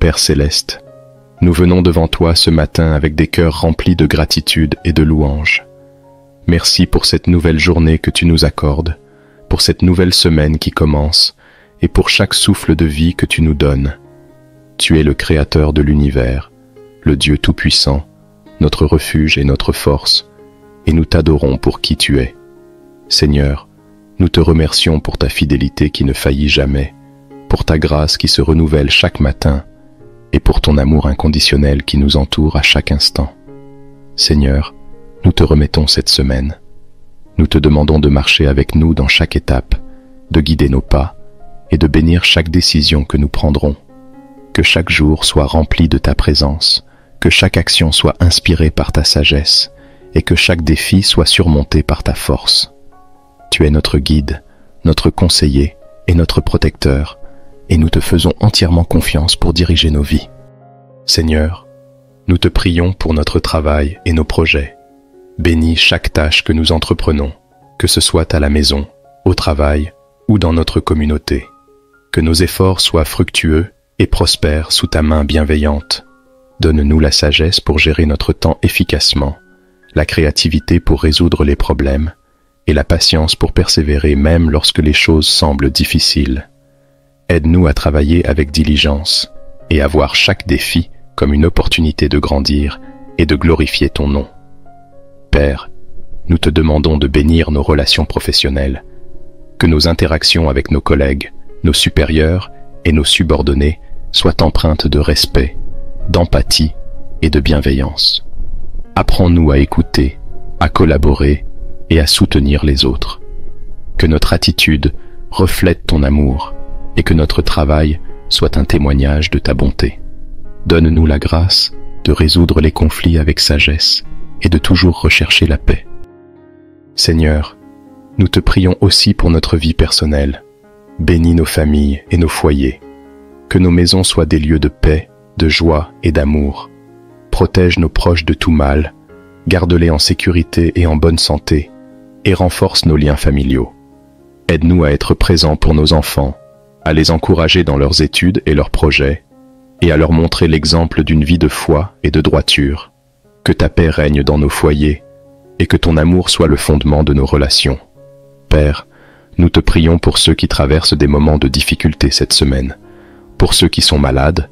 Père céleste, nous venons devant toi ce matin avec des cœurs remplis de gratitude et de louanges. Merci pour cette nouvelle journée que tu nous accordes, pour cette nouvelle semaine qui commence et pour chaque souffle de vie que tu nous donnes. Tu es le Créateur de l'univers, le Dieu Tout-Puissant, notre refuge et notre force, et nous t'adorons pour qui tu es. Seigneur, nous te remercions pour ta fidélité qui ne faillit jamais, pour ta grâce qui se renouvelle chaque matin, et pour ton amour inconditionnel qui nous entoure à chaque instant. Seigneur, nous te remettons cette semaine. Nous te demandons de marcher avec nous dans chaque étape, de guider nos pas et de bénir chaque décision que nous prendrons. Que chaque jour soit rempli de ta présence, que chaque action soit inspirée par ta sagesse et que chaque défi soit surmonté par ta force. Tu es notre guide, notre conseiller et notre protecteur, et nous te faisons entièrement confiance pour diriger nos vies. Seigneur, nous te prions pour notre travail et nos projets. Bénis chaque tâche que nous entreprenons, que ce soit à la maison, au travail ou dans notre communauté. Que nos efforts soient fructueux et prospèrent sous ta main bienveillante. Donne-nous la sagesse pour gérer notre temps efficacement, la créativité pour résoudre les problèmes et la patience pour persévérer même lorsque les choses semblent difficiles. Aide-nous à travailler avec diligence et à voir chaque défi comme une opportunité de grandir et de glorifier ton nom. Père, nous te demandons de bénir nos relations professionnelles, que nos interactions avec nos collègues, nos supérieurs et nos subordonnés soient empreintes de respect, d'empathie et de bienveillance. Apprends-nous à écouter, à collaborer et à soutenir les autres. Que notre attitude reflète ton amour et que notre travail soit un témoignage de ta bonté. Donne-nous la grâce de résoudre les conflits avec sagesse et de toujours rechercher la paix. Seigneur, nous te prions aussi pour notre vie personnelle. Bénis nos familles et nos foyers. Que nos maisons soient des lieux de paix, de joie et d'amour. Protège nos proches de tout mal, garde-les en sécurité et en bonne santé, et renforce nos liens familiaux. Aide-nous à être présents pour nos enfants, à les encourager dans leurs études et leurs projets, et à leur montrer l'exemple d'une vie de foi et de droiture. Que ta paix règne dans nos foyers, et que ton amour soit le fondement de nos relations. Père, nous te prions pour ceux qui traversent des moments de difficulté cette semaine. Pour ceux qui sont malades,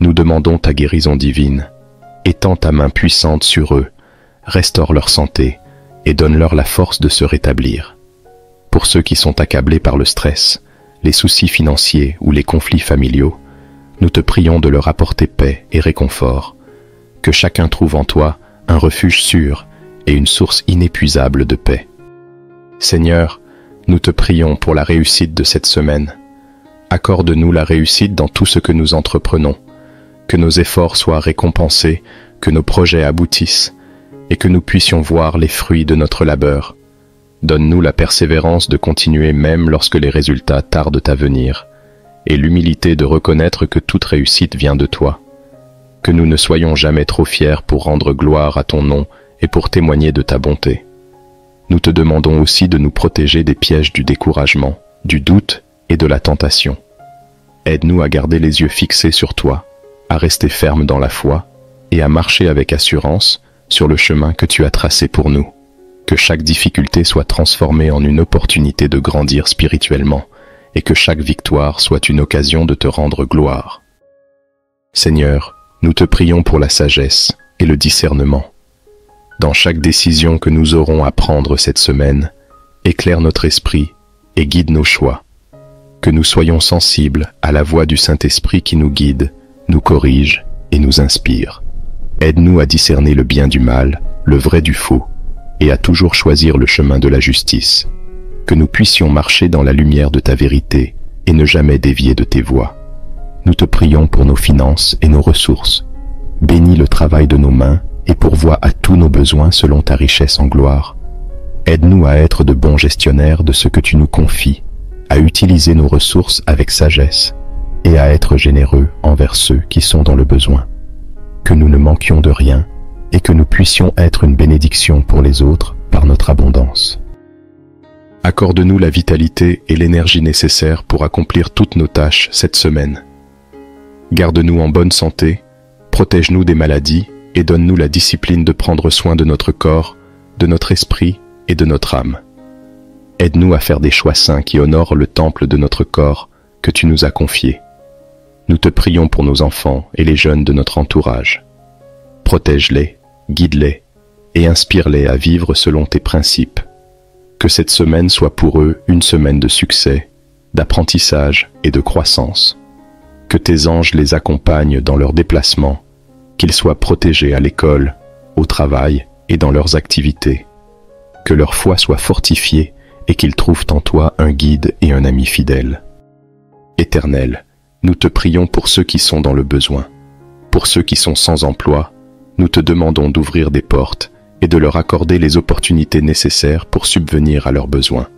nous demandons ta guérison divine. Étends ta main puissante sur eux, restaure leur santé et donne-leur la force de se rétablir. Pour ceux qui sont accablés par le stress, les soucis financiers ou les conflits familiaux, nous te prions de leur apporter paix et réconfort. Que chacun trouve en toi un refuge sûr et une source inépuisable de paix. Seigneur, nous te prions pour la réussite de cette semaine. Accorde-nous la réussite dans tout ce que nous entreprenons, que nos efforts soient récompensés, que nos projets aboutissent, et que nous puissions voir les fruits de notre labeur. Donne-nous la persévérance de continuer même lorsque les résultats tardent à venir, et l'humilité de reconnaître que toute réussite vient de toi. Que nous ne soyons jamais trop fiers pour rendre gloire à ton nom et pour témoigner de ta bonté. Nous te demandons aussi de nous protéger des pièges du découragement, du doute et de la tentation. Aide-nous à garder les yeux fixés sur toi, à rester fermes dans la foi et à marcher avec assurance sur le chemin que tu as tracé pour nous. Que chaque difficulté soit transformée en une opportunité de grandir spirituellement et que chaque victoire soit une occasion de te rendre gloire. Seigneur, nous te prions pour la sagesse et le discernement. Dans chaque décision que nous aurons à prendre cette semaine, éclaire notre esprit et guide nos choix. Que nous soyons sensibles à la voix du Saint-Esprit qui nous guide, nous corrige et nous inspire. Aide-nous à discerner le bien du mal, le vrai du faux, et à toujours choisir le chemin de la justice. Que nous puissions marcher dans la lumière de ta vérité et ne jamais dévier de tes voies. Nous te prions pour nos finances et nos ressources. Bénis le travail de nos mains et pourvois à tous nos besoins selon ta richesse en gloire. Aide-nous à être de bons gestionnaires de ce que tu nous confies, à utiliser nos ressources avec sagesse et à être généreux envers ceux qui sont dans le besoin. Que nous ne manquions de rien et que nous puissions être une bénédiction pour les autres par notre abondance. Accorde-nous la vitalité et l'énergie nécessaires pour accomplir toutes nos tâches cette semaine. Garde-nous en bonne santé, protège-nous des maladies et donne-nous la discipline de prendre soin de notre corps, de notre esprit et de notre âme. Aide-nous à faire des choix saints qui honorent le temple de notre corps que tu nous as confié. Nous te prions pour nos enfants et les jeunes de notre entourage. Protège-les, guide-les et inspire-les à vivre selon tes principes. Que cette semaine soit pour eux une semaine de succès, d'apprentissage et de croissance. Que tes anges les accompagnent dans leurs déplacements, qu'ils soient protégés à l'école, au travail et dans leurs activités. Que leur foi soit fortifiée et qu'ils trouvent en toi un guide et un ami fidèle. Éternel, nous te prions pour ceux qui sont dans le besoin. Pour ceux qui sont sans emploi, nous te demandons d'ouvrir des portes et de leur accorder les opportunités nécessaires pour subvenir à leurs besoins.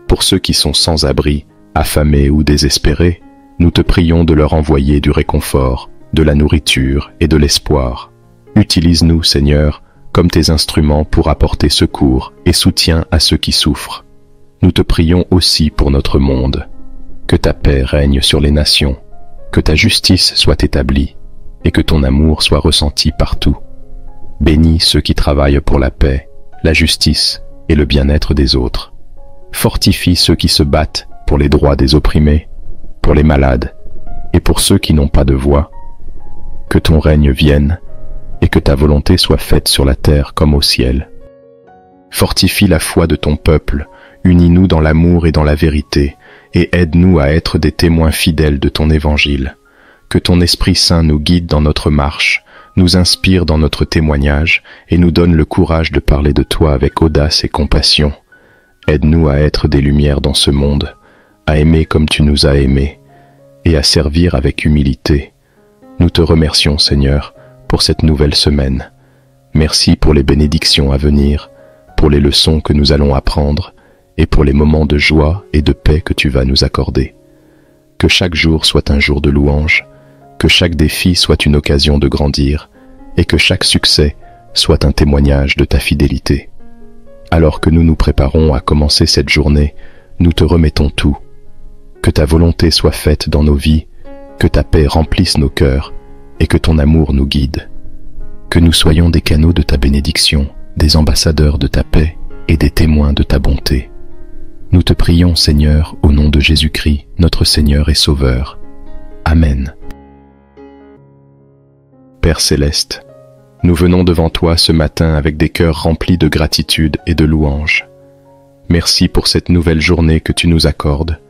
Pour ceux qui sont sans abri, affamés ou désespérés, nous te prions de leur envoyer du réconfort, de la nourriture et de l'espoir. Utilise-nous, Seigneur, comme tes instruments pour apporter secours et soutien à ceux qui souffrent. Nous te prions aussi pour notre monde. Que ta paix règne sur les nations, que ta justice soit établie et que ton amour soit ressenti partout. Bénis ceux qui travaillent pour la paix, la justice et le bien-être des autres. Fortifie ceux qui se battent pour les droits des opprimés, pour les malades et pour ceux qui n'ont pas de voix. Que ton règne vienne et que ta volonté soit faite sur la terre comme au ciel. Fortifie la foi de ton peuple, unis-nous dans l'amour et dans la vérité, et aide-nous à être des témoins fidèles de ton évangile. Que ton Esprit Saint nous guide dans notre marche, nous inspire dans notre témoignage et nous donne le courage de parler de toi avec audace et compassion. Aide-nous à être des lumières dans ce monde, à aimer comme tu nous as aimés et à servir avec humilité. Nous te remercions, Seigneur, pour cette nouvelle semaine. Merci pour les bénédictions à venir, pour les leçons que nous allons apprendre et pour les moments de joie et de paix que tu vas nous accorder. Que chaque jour soit un jour de louange, que chaque défi soit une occasion de grandir et que chaque succès soit un témoignage de ta fidélité. Alors que nous nous préparons à commencer cette journée, nous te remettons tout. Que ta volonté soit faite dans nos vies, que ta paix remplisse nos cœurs et que ton amour nous guide. Que nous soyons des canaux de ta bénédiction, des ambassadeurs de ta paix et des témoins de ta bonté. Nous te prions, Seigneur, au nom de Jésus-Christ, notre Seigneur et Sauveur. Amen. Père céleste, nous venons devant toi ce matin avec des cœurs remplis de gratitude et de louange. Merci pour cette nouvelle journée que tu nous accordes,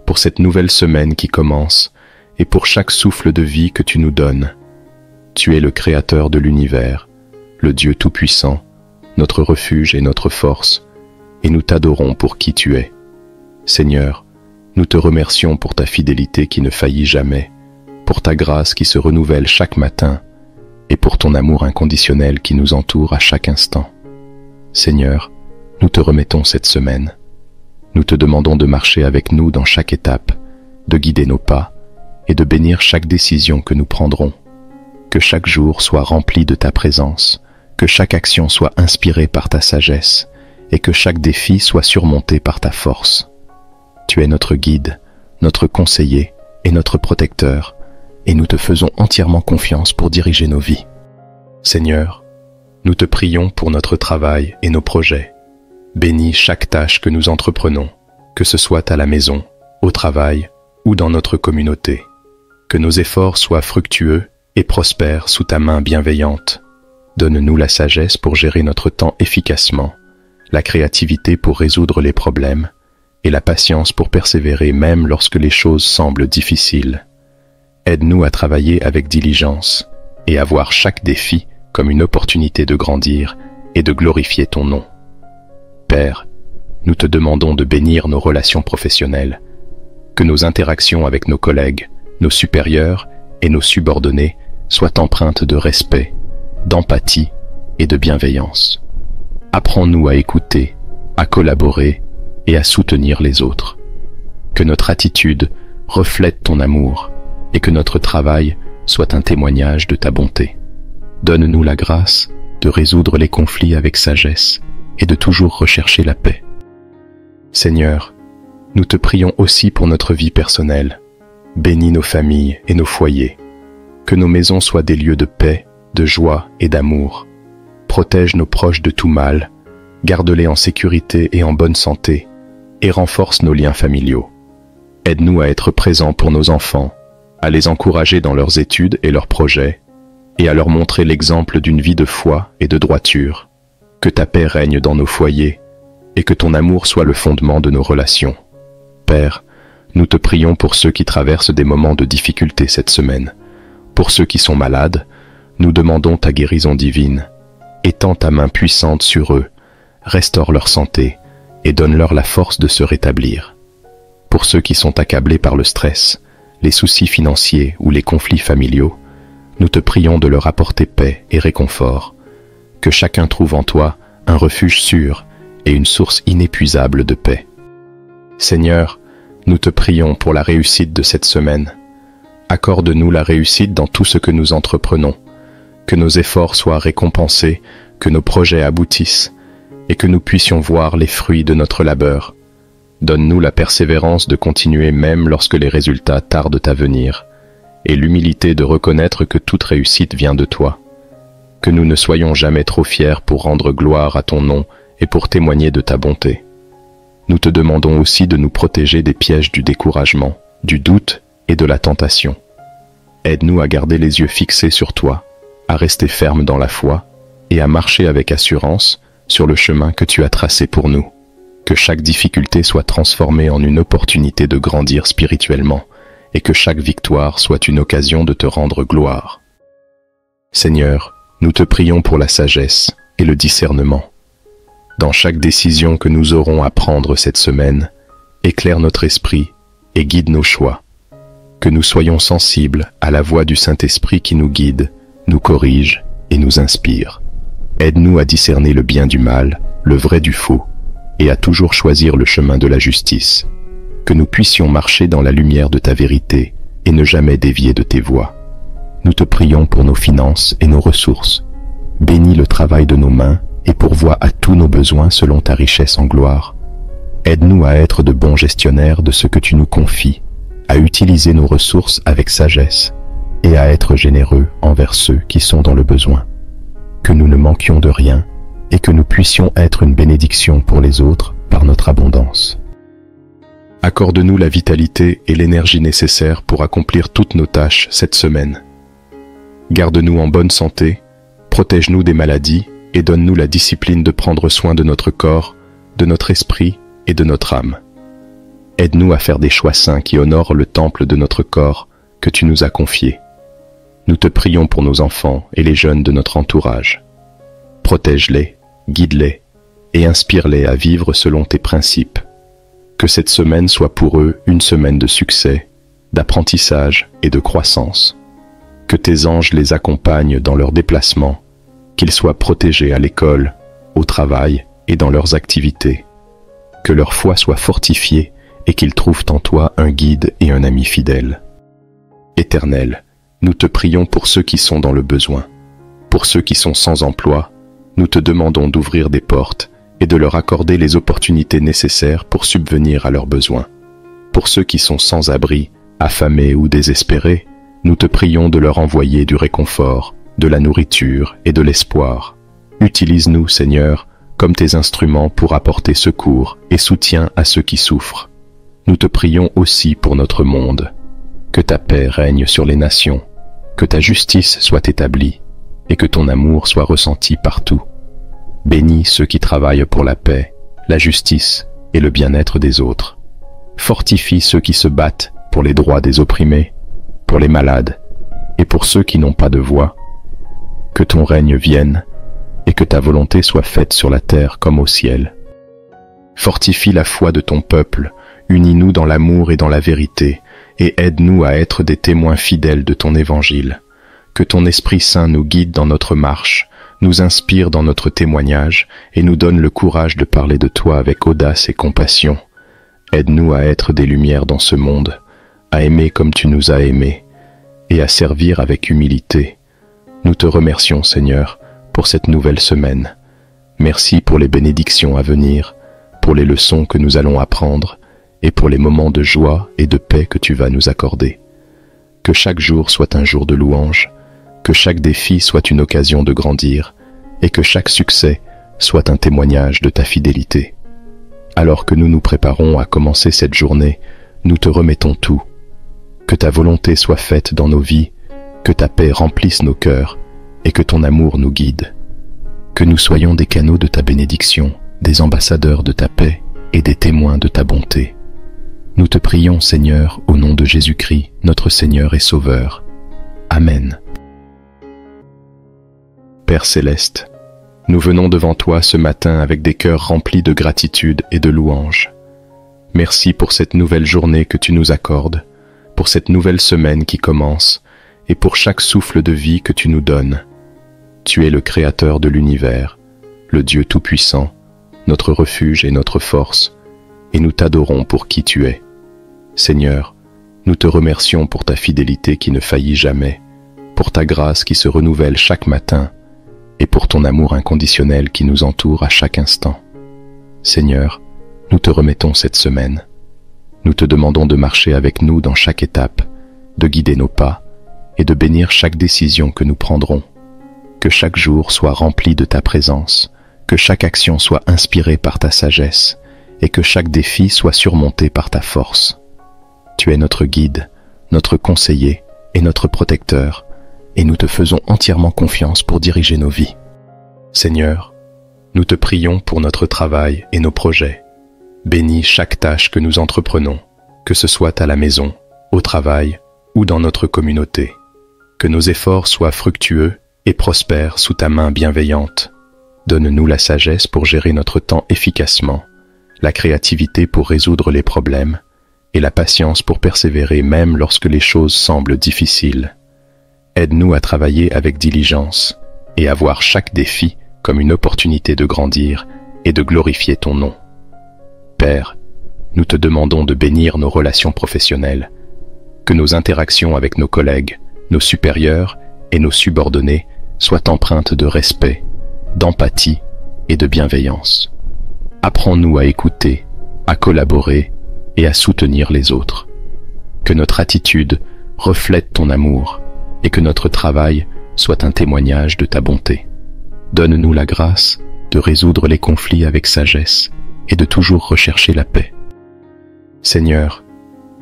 pour cette nouvelle semaine qui commence et pour chaque souffle de vie que tu nous donnes. Tu es le Créateur de l'univers, le Dieu Tout-Puissant, notre refuge et notre force, et nous t'adorons pour qui tu es. Seigneur, nous te remercions pour ta fidélité qui ne faillit jamais, pour ta grâce qui se renouvelle chaque matin, et pour ton amour inconditionnel qui nous entoure à chaque instant. Seigneur, nous te remettons cette semaine. Nous te demandons de marcher avec nous dans chaque étape, de guider nos pas et de bénir chaque décision que nous prendrons. Que chaque jour soit rempli de ta présence, que chaque action soit inspirée par ta sagesse et que chaque défi soit surmonté par ta force. Tu es notre guide, notre conseiller et notre protecteur, et nous te faisons entièrement confiance pour diriger nos vies. Seigneur, nous te prions pour notre travail et nos projets. Bénis chaque tâche que nous entreprenons, que ce soit à la maison, au travail ou dans notre communauté. Que nos efforts soient fructueux et prospèrent sous ta main bienveillante. Donne-nous la sagesse pour gérer notre temps efficacement, la créativité pour résoudre les problèmes et la patience pour persévérer même lorsque les choses semblent difficiles. Aide-nous à travailler avec diligence et à voir chaque défi comme une opportunité de grandir et de glorifier ton nom. Père, nous te demandons de bénir nos relations professionnelles, que nos interactions avec nos collègues, nos supérieurs et nos subordonnés soient empreintes de respect, d'empathie et de bienveillance. Apprends-nous à écouter, à collaborer et à soutenir les autres. Que notre attitude reflète ton amour et que notre travail soit un témoignage de ta bonté. Donne-nous la grâce de résoudre les conflits avec sagesse et de toujours rechercher la paix. Seigneur, nous te prions aussi pour notre vie personnelle. Bénis nos familles et nos foyers. Que nos maisons soient des lieux de paix, de joie et d'amour. Protège nos proches de tout mal, garde-les en sécurité et en bonne santé, et renforce nos liens familiaux. Aide-nous à être présents pour nos enfants, à les encourager dans leurs études et leurs projets, et à leur montrer l'exemple d'une vie de foi et de droiture. Que ta paix règne dans nos foyers, et que ton amour soit le fondement de nos relations. Père, nous te prions pour ceux qui traversent des moments de difficulté cette semaine. Pour ceux qui sont malades, nous demandons ta guérison divine. Étends ta main puissante sur eux, restaure leur santé et donne-leur la force de se rétablir. Pour ceux qui sont accablés par le stress, les soucis financiers ou les conflits familiaux, nous te prions de leur apporter paix et réconfort. Que chacun trouve en toi un refuge sûr et une source inépuisable de paix. Seigneur, nous te prions pour la réussite de cette semaine. Accorde-nous la réussite dans tout ce que nous entreprenons, que nos efforts soient récompensés, que nos projets aboutissent, et que nous puissions voir les fruits de notre labeur. Donne-nous la persévérance de continuer même lorsque les résultats tardent à venir, et l'humilité de reconnaître que toute réussite vient de toi. Que nous ne soyons jamais trop fiers pour rendre gloire à ton nom et pour témoigner de ta bonté. Nous te demandons aussi de nous protéger des pièges du découragement, du doute et de la tentation. Aide-nous à garder les yeux fixés sur toi, à rester fermes dans la foi et à marcher avec assurance sur le chemin que tu as tracé pour nous. Que chaque difficulté soit transformée en une opportunité de grandir spirituellement et que chaque victoire soit une occasion de te rendre gloire. Seigneur, nous te prions pour la sagesse et le discernement. Dans chaque décision que nous aurons à prendre cette semaine, éclaire notre esprit et guide nos choix. Que nous soyons sensibles à la voix du Saint-Esprit qui nous guide, nous corrige et nous inspire. Aide-nous à discerner le bien du mal, le vrai du faux, et à toujours choisir le chemin de la justice. Que nous puissions marcher dans la lumière de ta vérité et ne jamais dévier de tes voies. Nous te prions pour nos finances et nos ressources. Bénis le travail de nos mains et pourvois à tous nos besoins selon ta richesse en gloire. Aide-nous à être de bons gestionnaires de ce que tu nous confies, à utiliser nos ressources avec sagesse et à être généreux envers ceux qui sont dans le besoin. Que nous ne manquions de rien et que nous puissions être une bénédiction pour les autres par notre abondance. Accorde-nous la vitalité et l'énergie nécessaires pour accomplir toutes nos tâches cette semaine. Garde-nous en bonne santé, protège-nous des maladies et donne-nous la discipline de prendre soin de notre corps, de notre esprit et de notre âme. Aide-nous à faire des choix saints qui honorent le temple de notre corps que tu nous as confié. Nous te prions pour nos enfants et les jeunes de notre entourage. Protège-les, guide-les et inspire-les à vivre selon tes principes. Que cette semaine soit pour eux une semaine de succès, d'apprentissage et de croissance. Que tes anges les accompagnent dans leurs déplacements, qu'ils soient protégés à l'école, au travail et dans leurs activités. Que leur foi soit fortifiée et qu'ils trouvent en toi un guide et un ami fidèle. Éternel, nous te prions pour ceux qui sont dans le besoin. Pour ceux qui sont sans emploi, nous te demandons d'ouvrir des portes et de leur accorder les opportunités nécessaires pour subvenir à leurs besoins. Pour ceux qui sont sans abri, affamés ou désespérés, nous te prions de leur envoyer du réconfort, de la nourriture et de l'espoir. Utilise-nous, Seigneur, comme tes instruments pour apporter secours et soutien à ceux qui souffrent. Nous te prions aussi pour notre monde. Que ta paix règne sur les nations, que ta justice soit établie et que ton amour soit ressenti partout. Bénis ceux qui travaillent pour la paix, la justice et le bien-être des autres. Fortifie ceux qui se battent pour les droits des opprimés, pour les malades et pour ceux qui n'ont pas de voix. Que ton règne vienne et que ta volonté soit faite sur la terre comme au ciel. Fortifie la foi de ton peuple, unis-nous dans l'amour et dans la vérité, et aide-nous à être des témoins fidèles de ton évangile. Que ton Esprit Saint nous guide dans notre marche, nous inspire dans notre témoignage et nous donne le courage de parler de toi avec audace et compassion. Aide-nous à être des lumières dans ce monde, à aimer comme tu nous as aimés et à servir avec humilité. Nous te remercions, Seigneur, pour cette nouvelle semaine. Merci pour les bénédictions à venir, pour les leçons que nous allons apprendre et pour les moments de joie et de paix que tu vas nous accorder. Que chaque jour soit un jour de louange, que chaque défi soit une occasion de grandir, et que chaque succès soit un témoignage de ta fidélité. Alors que nous nous préparons à commencer cette journée, nous te remettons tout. Que ta volonté soit faite dans nos vies, que ta paix remplisse nos cœurs, et que ton amour nous guide. Que nous soyons des canaux de ta bénédiction, des ambassadeurs de ta paix et des témoins de ta bonté. Nous te prions, Seigneur, au nom de Jésus-Christ, notre Seigneur et Sauveur. Amen. Père céleste, nous venons devant toi ce matin avec des cœurs remplis de gratitude et de louange. Merci pour cette nouvelle journée que tu nous accordes, pour cette nouvelle semaine qui commence, et pour chaque souffle de vie que tu nous donnes. Tu es le Créateur de l'univers, le Dieu Tout-Puissant, notre refuge et notre force, et nous t'adorons pour qui tu es. Seigneur, nous te remercions pour ta fidélité qui ne faillit jamais, pour ta grâce qui se renouvelle chaque matin, et pour ton amour inconditionnel qui nous entoure à chaque instant. Seigneur, nous te remettons cette semaine. Nous te demandons de marcher avec nous dans chaque étape, de guider nos pas, et de bénir chaque décision que nous prendrons. Que chaque jour soit rempli de ta présence, que chaque action soit inspirée par ta sagesse, et que chaque défi soit surmonté par ta force. Tu es notre guide, notre conseiller et notre protecteur, et nous te faisons entièrement confiance pour diriger nos vies. Seigneur, nous te prions pour notre travail et nos projets. Bénis chaque tâche que nous entreprenons, que ce soit à la maison, au travail ou dans notre communauté. Que nos efforts soient fructueux et prospèrent sous ta main bienveillante. Donne-nous la sagesse pour gérer notre temps efficacement, la créativité pour résoudre les problèmes et la patience pour persévérer même lorsque les choses semblent difficiles. Aide-nous à travailler avec diligence et à voir chaque défi comme une opportunité de grandir et de glorifier ton nom. Père, nous te demandons de bénir nos relations professionnelles, que nos interactions avec nos collègues, nos supérieurs et nos subordonnés soient empreintes de respect, d'empathie et de bienveillance. Apprends-nous à écouter, à collaborer et à soutenir les autres. Que notre attitude reflète ton amour et que notre travail soit un témoignage de ta bonté. Donne-nous la grâce de résoudre les conflits avec sagesse et de toujours rechercher la paix. Seigneur,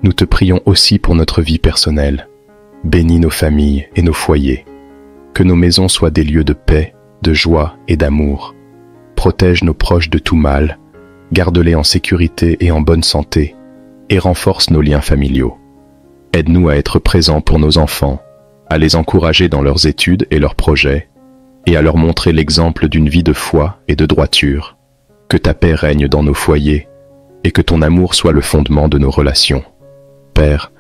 nous te prions aussi pour notre vie personnelle. Bénis nos familles et nos foyers. Que nos maisons soient des lieux de paix, de joie et d'amour. Protège nos proches de tout mal, garde-les en sécurité et en bonne santé, et renforce nos liens familiaux. Aide-nous à être présents pour nos enfants, à les encourager dans leurs études et leurs projets, et à leur montrer l'exemple d'une vie de foi et de droiture. Que ta paix règne dans nos foyers, et que ton amour soit le fondement de nos relations. Père,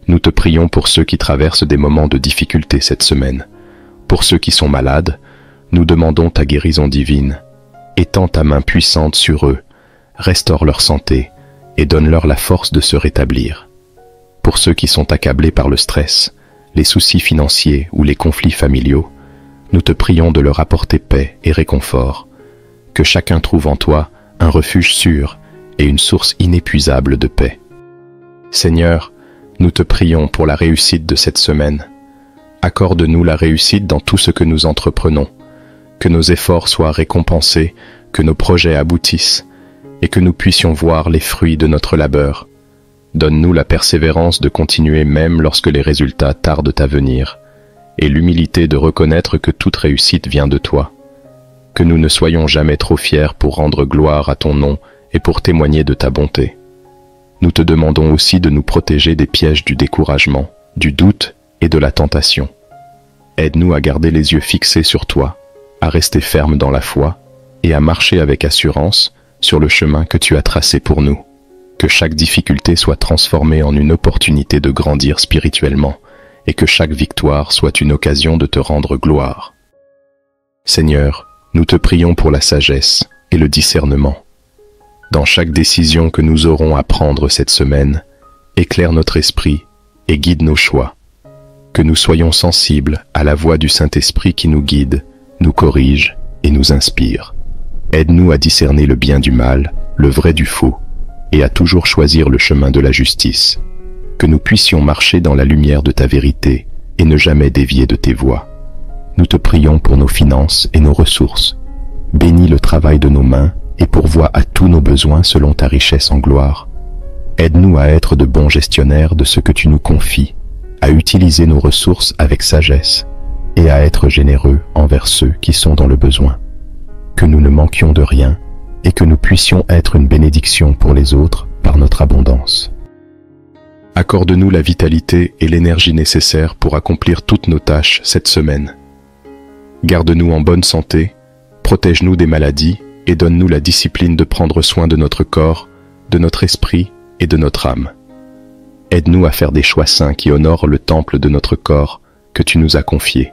nous te prions pour ceux qui traversent des moments de difficulté cette semaine. Pour ceux qui sont malades, nous demandons ta guérison divine. Étends ta main puissante sur eux, restaure leur santé et donne-leur la force de se rétablir. Pour ceux qui sont accablés par le stress, les soucis financiers ou les conflits familiaux, nous te prions de leur apporter paix et réconfort. Que chacun trouve en toi un refuge sûr et une source inépuisable de paix. Seigneur, nous te prions pour la réussite de cette semaine. Accorde-nous la réussite dans tout ce que nous entreprenons, que nos efforts soient récompensés, que nos projets aboutissent, et que nous puissions voir les fruits de notre labeur. Donne-nous la persévérance de continuer même lorsque les résultats tardent à venir, et l'humilité de reconnaître que toute réussite vient de toi. Que nous ne soyons jamais trop fiers pour rendre gloire à ton nom et pour témoigner de ta bonté. Nous te demandons aussi de nous protéger des pièges du découragement, du doute et de la tentation. Aide-nous à garder les yeux fixés sur toi, à rester fermes dans la foi et à marcher avec assurance sur le chemin que tu as tracé pour nous. Que chaque difficulté soit transformée en une opportunité de grandir spirituellement et que chaque victoire soit une occasion de te rendre gloire. Seigneur, nous te prions pour la sagesse et le discernement. Dans chaque décision que nous aurons à prendre cette semaine, éclaire notre esprit et guide nos choix. Que nous soyons sensibles à la voix du Saint-Esprit qui nous guide, nous corrige et nous inspire. Aide-nous à discerner le bien du mal, le vrai du faux, et à toujours choisir le chemin de la justice. que nous puissions marcher dans la lumière de ta vérité et ne jamais dévier de tes voies. Nous te prions pour nos finances et nos ressources. Bénis le travail de nos mains et pourvois à tous nos besoins selon ta richesse en gloire. Aide-nous à être de bons gestionnaires de ce que tu nous confies, à utiliser nos ressources avec sagesse et à être généreux envers ceux qui sont dans le besoin. Que nous ne manquions de rien et que nous puissions être une bénédiction pour les autres par notre abondance. Accorde-nous la vitalité et l'énergie nécessaires pour accomplir toutes nos tâches cette semaine. Garde-nous en bonne santé, protège-nous des maladies et donne-nous la discipline de prendre soin de notre corps, de notre esprit et de notre âme. Aide-nous à faire des choix saints qui honorent le temple de notre corps que tu nous as confié.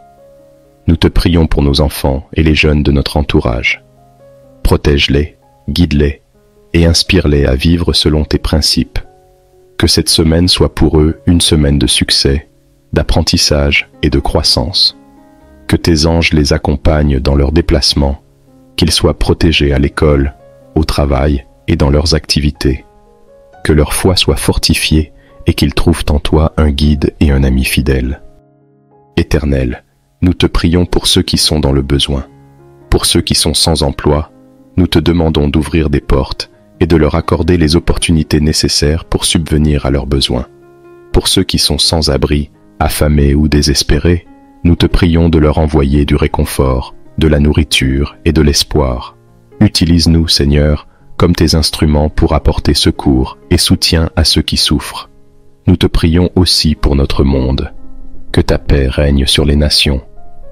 Nous te prions pour nos enfants et les jeunes de notre entourage. Protège-les, guide-les et inspire-les à vivre selon tes principes. Que cette semaine soit pour eux une semaine de succès, d'apprentissage et de croissance. Que tes anges les accompagnent dans leurs déplacements, qu'ils soient protégés à l'école, au travail et dans leurs activités. Que leur foi soit fortifiée et qu'ils trouvent en toi un guide et un ami fidèle. Éternel, nous te prions pour ceux qui sont dans le besoin. Pour ceux qui sont sans emploi, nous te demandons d'ouvrir des portes et de leur accorder les opportunités nécessaires pour subvenir à leurs besoins. Pour ceux qui sont sans abri, affamés ou désespérés, nous te prions de leur envoyer du réconfort, de la nourriture et de l'espoir. Utilise-nous, Seigneur, comme tes instruments pour apporter secours et soutien à ceux qui souffrent. Nous te prions aussi pour notre monde. Que ta paix règne sur les nations,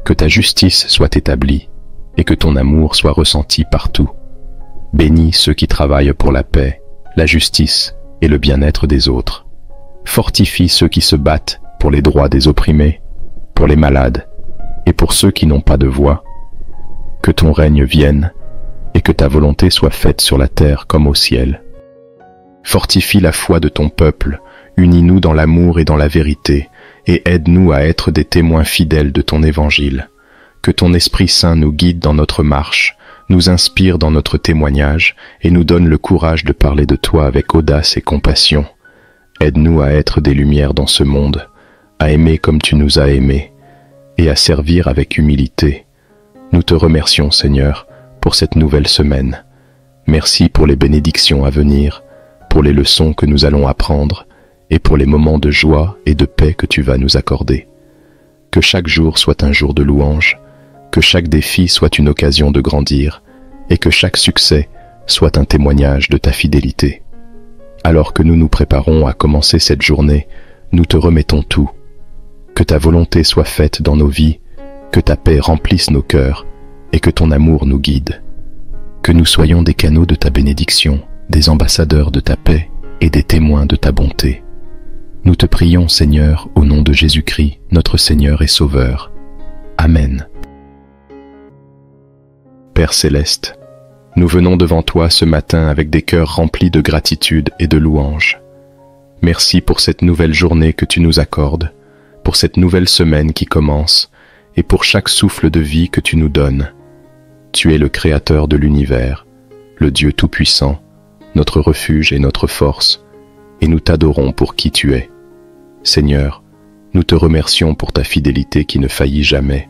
que ta justice soit établie et que ton amour soit ressenti partout. Bénis ceux qui travaillent pour la paix, la justice et le bien-être des autres. Fortifie ceux qui se battent pour les droits des opprimés, pour les malades et pour ceux qui n'ont pas de voix. Que ton règne vienne et que ta volonté soit faite sur la terre comme au ciel. Fortifie la foi de ton peuple, unis-nous dans l'amour et dans la vérité, et aide-nous à être des témoins fidèles de ton évangile. Que ton Esprit Saint nous guide dans notre marche, nous inspire dans notre témoignage et nous donne le courage de parler de toi avec audace et compassion. Aide-nous à être des lumières dans ce monde, à aimer comme tu nous as aimés et à servir avec humilité. Nous te remercions, Seigneur, pour cette nouvelle semaine. Merci pour les bénédictions à venir, pour les leçons que nous allons apprendre et pour les moments de joie et de paix que tu vas nous accorder. Que chaque jour soit un jour de louange, que chaque défi soit une occasion de grandir et que chaque succès soit un témoignage de ta fidélité. Alors que nous nous préparons à commencer cette journée, nous te remettons tout. Que ta volonté soit faite dans nos vies, que ta paix remplisse nos cœurs et que ton amour nous guide. Que nous soyons des canaux de ta bénédiction, des ambassadeurs de ta paix et des témoins de ta bonté. Nous te prions, Seigneur, au nom de Jésus-Christ, notre Seigneur et Sauveur. Amen. Père céleste, nous venons devant toi ce matin avec des cœurs remplis de gratitude et de louange. Merci pour cette nouvelle journée que tu nous accordes, pour cette nouvelle semaine qui commence et pour chaque souffle de vie que tu nous donnes. Tu es le Créateur de l'univers, le Dieu Tout-Puissant, notre refuge et notre force, et nous t'adorons pour qui tu es. Seigneur, nous te remercions pour ta fidélité qui ne faillit jamais,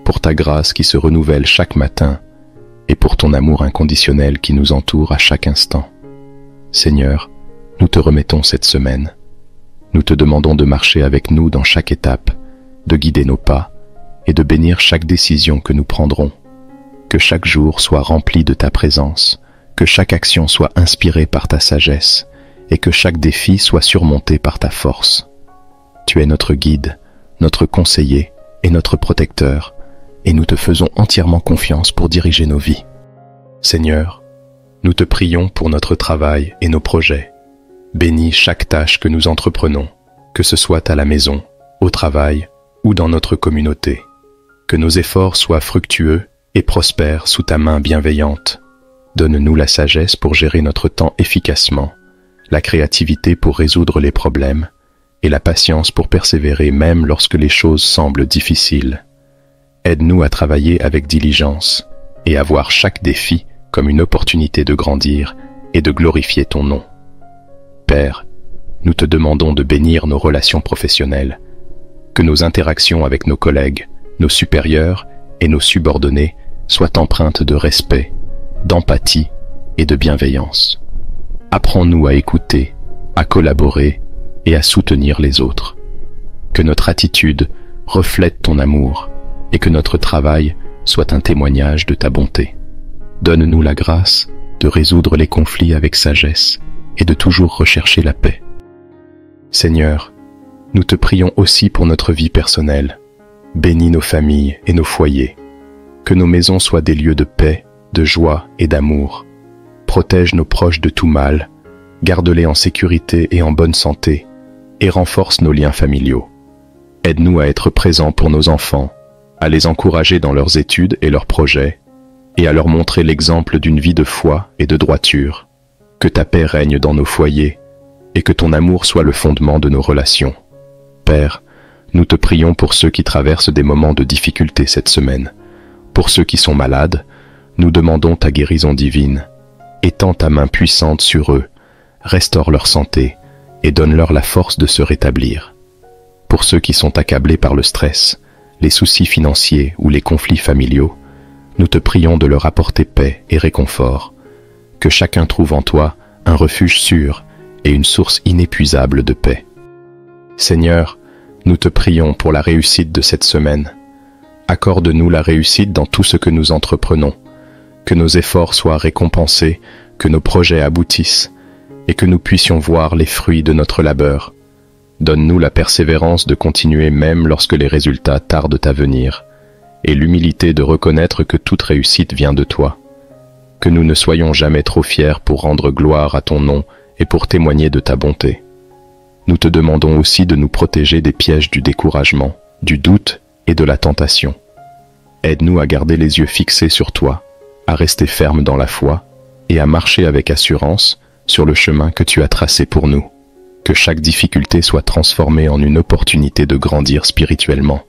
pour ta grâce qui se renouvelle chaque matin, et pour ton amour inconditionnel qui nous entoure à chaque instant. Seigneur, nous te remettons cette semaine. Nous te demandons de marcher avec nous dans chaque étape, de guider nos pas et de bénir chaque décision que nous prendrons. Que chaque jour soit rempli de ta présence, que chaque action soit inspirée par ta sagesse et que chaque défi soit surmonté par ta force. Tu es notre guide, notre conseiller et notre protecteur, et nous te faisons entièrement confiance pour diriger nos vies. Seigneur, nous te prions pour notre travail et nos projets. Bénis chaque tâche que nous entreprenons, que ce soit à la maison, au travail ou dans notre communauté. Que nos efforts soient fructueux et prospèrent sous ta main bienveillante. Donne-nous la sagesse pour gérer notre temps efficacement, la créativité pour résoudre les problèmes et la patience pour persévérer même lorsque les choses semblent difficiles. Aide-nous à travailler avec diligence et à voir chaque défi comme une opportunité de grandir et de glorifier ton nom. Père, nous te demandons de bénir nos relations professionnelles, que nos interactions avec nos collègues, nos supérieurs et nos subordonnés soient empreintes de respect, d'empathie et de bienveillance. Apprends-nous à écouter, à collaborer et à soutenir les autres. Que notre attitude reflète ton amour et que notre travail soit un témoignage de ta bonté. Donne-nous la grâce de résoudre les conflits avec sagesse et de toujours rechercher la paix. Seigneur, nous te prions aussi pour notre vie personnelle. Bénis nos familles et nos foyers. Que nos maisons soient des lieux de paix, de joie et d'amour. Protège nos proches de tout mal, garde-les en sécurité et en bonne santé, et renforce nos liens familiaux. Aide-nous à être présents pour nos enfants, à les encourager dans leurs études et leurs projets, et à leur montrer l'exemple d'une vie de foi et de droiture. Que ta paix règne dans nos foyers, et que ton amour soit le fondement de nos relations. Père, nous te prions pour ceux qui traversent des moments de difficulté cette semaine. Pour ceux qui sont malades, nous demandons ta guérison divine. Étends ta main puissante sur eux, restaure leur santé et donne-leur la force de se rétablir. Pour ceux qui sont accablés par le stress, les soucis financiers ou les conflits familiaux, nous te prions de leur apporter paix et réconfort. Que chacun trouve en toi un refuge sûr et une source inépuisable de paix. Seigneur, nous te prions pour la réussite de cette semaine. Accorde-nous la réussite dans tout ce que nous entreprenons, que nos efforts soient récompensés, que nos projets aboutissent, et que nous puissions voir les fruits de notre labeur. Donne-nous la persévérance de continuer même lorsque les résultats tardent à venir, et l'humilité de reconnaître que toute réussite vient de toi. Que nous ne soyons jamais trop fiers pour rendre gloire à ton nom et pour témoigner de ta bonté. Nous te demandons aussi de nous protéger des pièges du découragement, du doute et de la tentation. Aide-nous à garder les yeux fixés sur toi, à rester fermes dans la foi et à marcher avec assurance sur le chemin que tu as tracé pour nous. Que chaque difficulté soit transformée en une opportunité de grandir spirituellement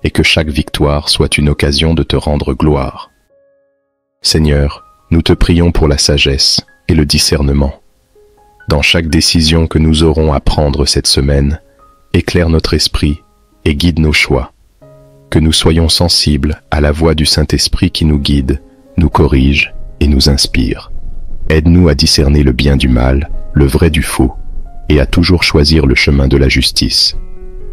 et que chaque victoire soit une occasion de te rendre gloire. Seigneur, nous te prions pour la sagesse et le discernement. Dans chaque décision que nous aurons à prendre cette semaine, éclaire notre esprit et guide nos choix. Que nous soyons sensibles à la voix du Saint-Esprit qui nous guide, nous corrige et nous inspire. Aide-nous à discerner le bien du mal, le vrai du faux, et à toujours choisir le chemin de la justice.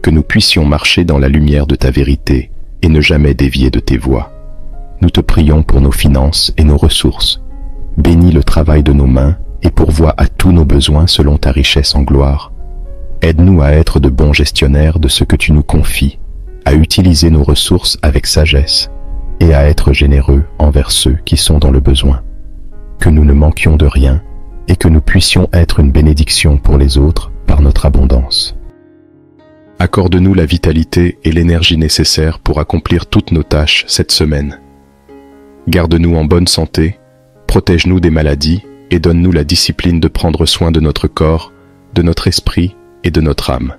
Que nous puissions marcher dans la lumière de ta vérité et ne jamais dévier de tes voies. Nous te prions pour nos finances et nos ressources. Bénis le travail de nos mains et pourvois à tous nos besoins selon ta richesse en gloire. Aide-nous à être de bons gestionnaires de ce que tu nous confies, à utiliser nos ressources avec sagesse et à être généreux envers ceux qui sont dans le besoin. Que nous ne manquions de rien et que nous puissions être une bénédiction pour les autres par notre abondance. Accorde-nous la vitalité et l'énergie nécessaires pour accomplir toutes nos tâches cette semaine. Garde-nous en bonne santé, protège-nous des maladies et donne-nous la discipline de prendre soin de notre corps, de notre esprit et de notre âme.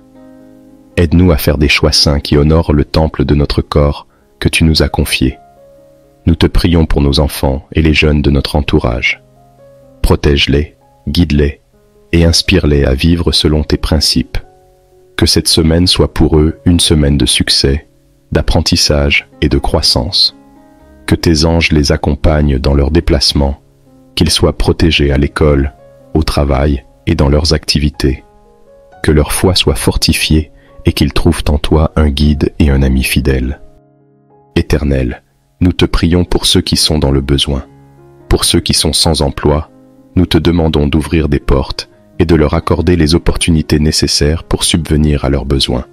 Aide-nous à faire des choix saints qui honorent le temple de notre corps que tu nous as confié. Nous te prions pour nos enfants et les jeunes de notre entourage. Protège-les, guide-les et inspire-les à vivre selon tes principes. Que cette semaine soit pour eux une semaine de succès, d'apprentissage et de croissance. Que tes anges les accompagnent dans leurs déplacements, qu'ils soient protégés à l'école, au travail et dans leurs activités. Que leur foi soit fortifiée et qu'ils trouvent en toi un guide et un ami fidèle. Éternel, nous te prions pour ceux qui sont dans le besoin. Pour ceux qui sont sans emploi, nous te demandons d'ouvrir des portes et de leur accorder les opportunités nécessaires pour subvenir à leurs besoins.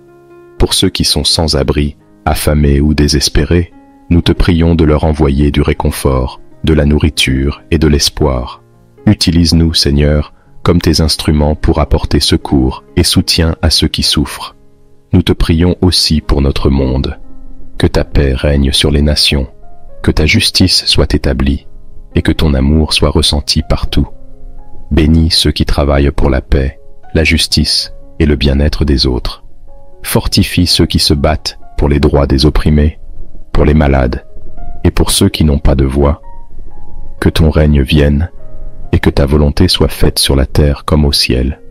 Pour ceux qui sont sans abri, affamés ou désespérés, nous te prions de leur envoyer du réconfort, de la nourriture et de l'espoir. Utilise-nous, Seigneur, comme tes instruments pour apporter secours et soutien à ceux qui souffrent. Nous te prions aussi pour notre monde. Que ta paix règne sur les nations, que ta justice soit établie et que ton amour soit ressenti partout. Bénis ceux qui travaillent pour la paix, la justice et le bien-être des autres. Fortifie ceux qui se battent pour les droits des opprimés, pour les malades et pour ceux qui n'ont pas de voix. Que ton règne vienne et que ta volonté soit faite sur la terre comme au ciel.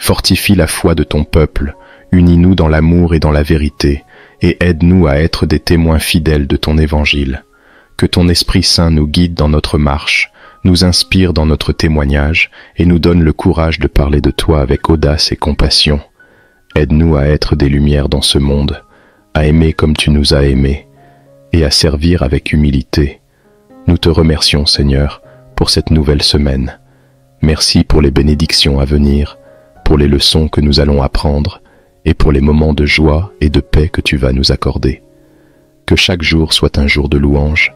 Fortifie la foi de ton peuple, unis-nous dans l'amour et dans la vérité, et aide-nous à être des témoins fidèles de ton évangile. Que ton Esprit Saint nous guide dans notre marche, nous inspire dans notre témoignage et nous donne le courage de parler de toi avec audace et compassion. Aide-nous à être des lumières dans ce monde, à aimer comme tu nous as aimés et à servir avec humilité. Nous te remercions, Seigneur, pour cette nouvelle semaine. Merci pour les bénédictions à venir, pour les leçons que nous allons apprendre et pour les moments de joie et de paix que tu vas nous accorder. Que chaque jour soit un jour de louange,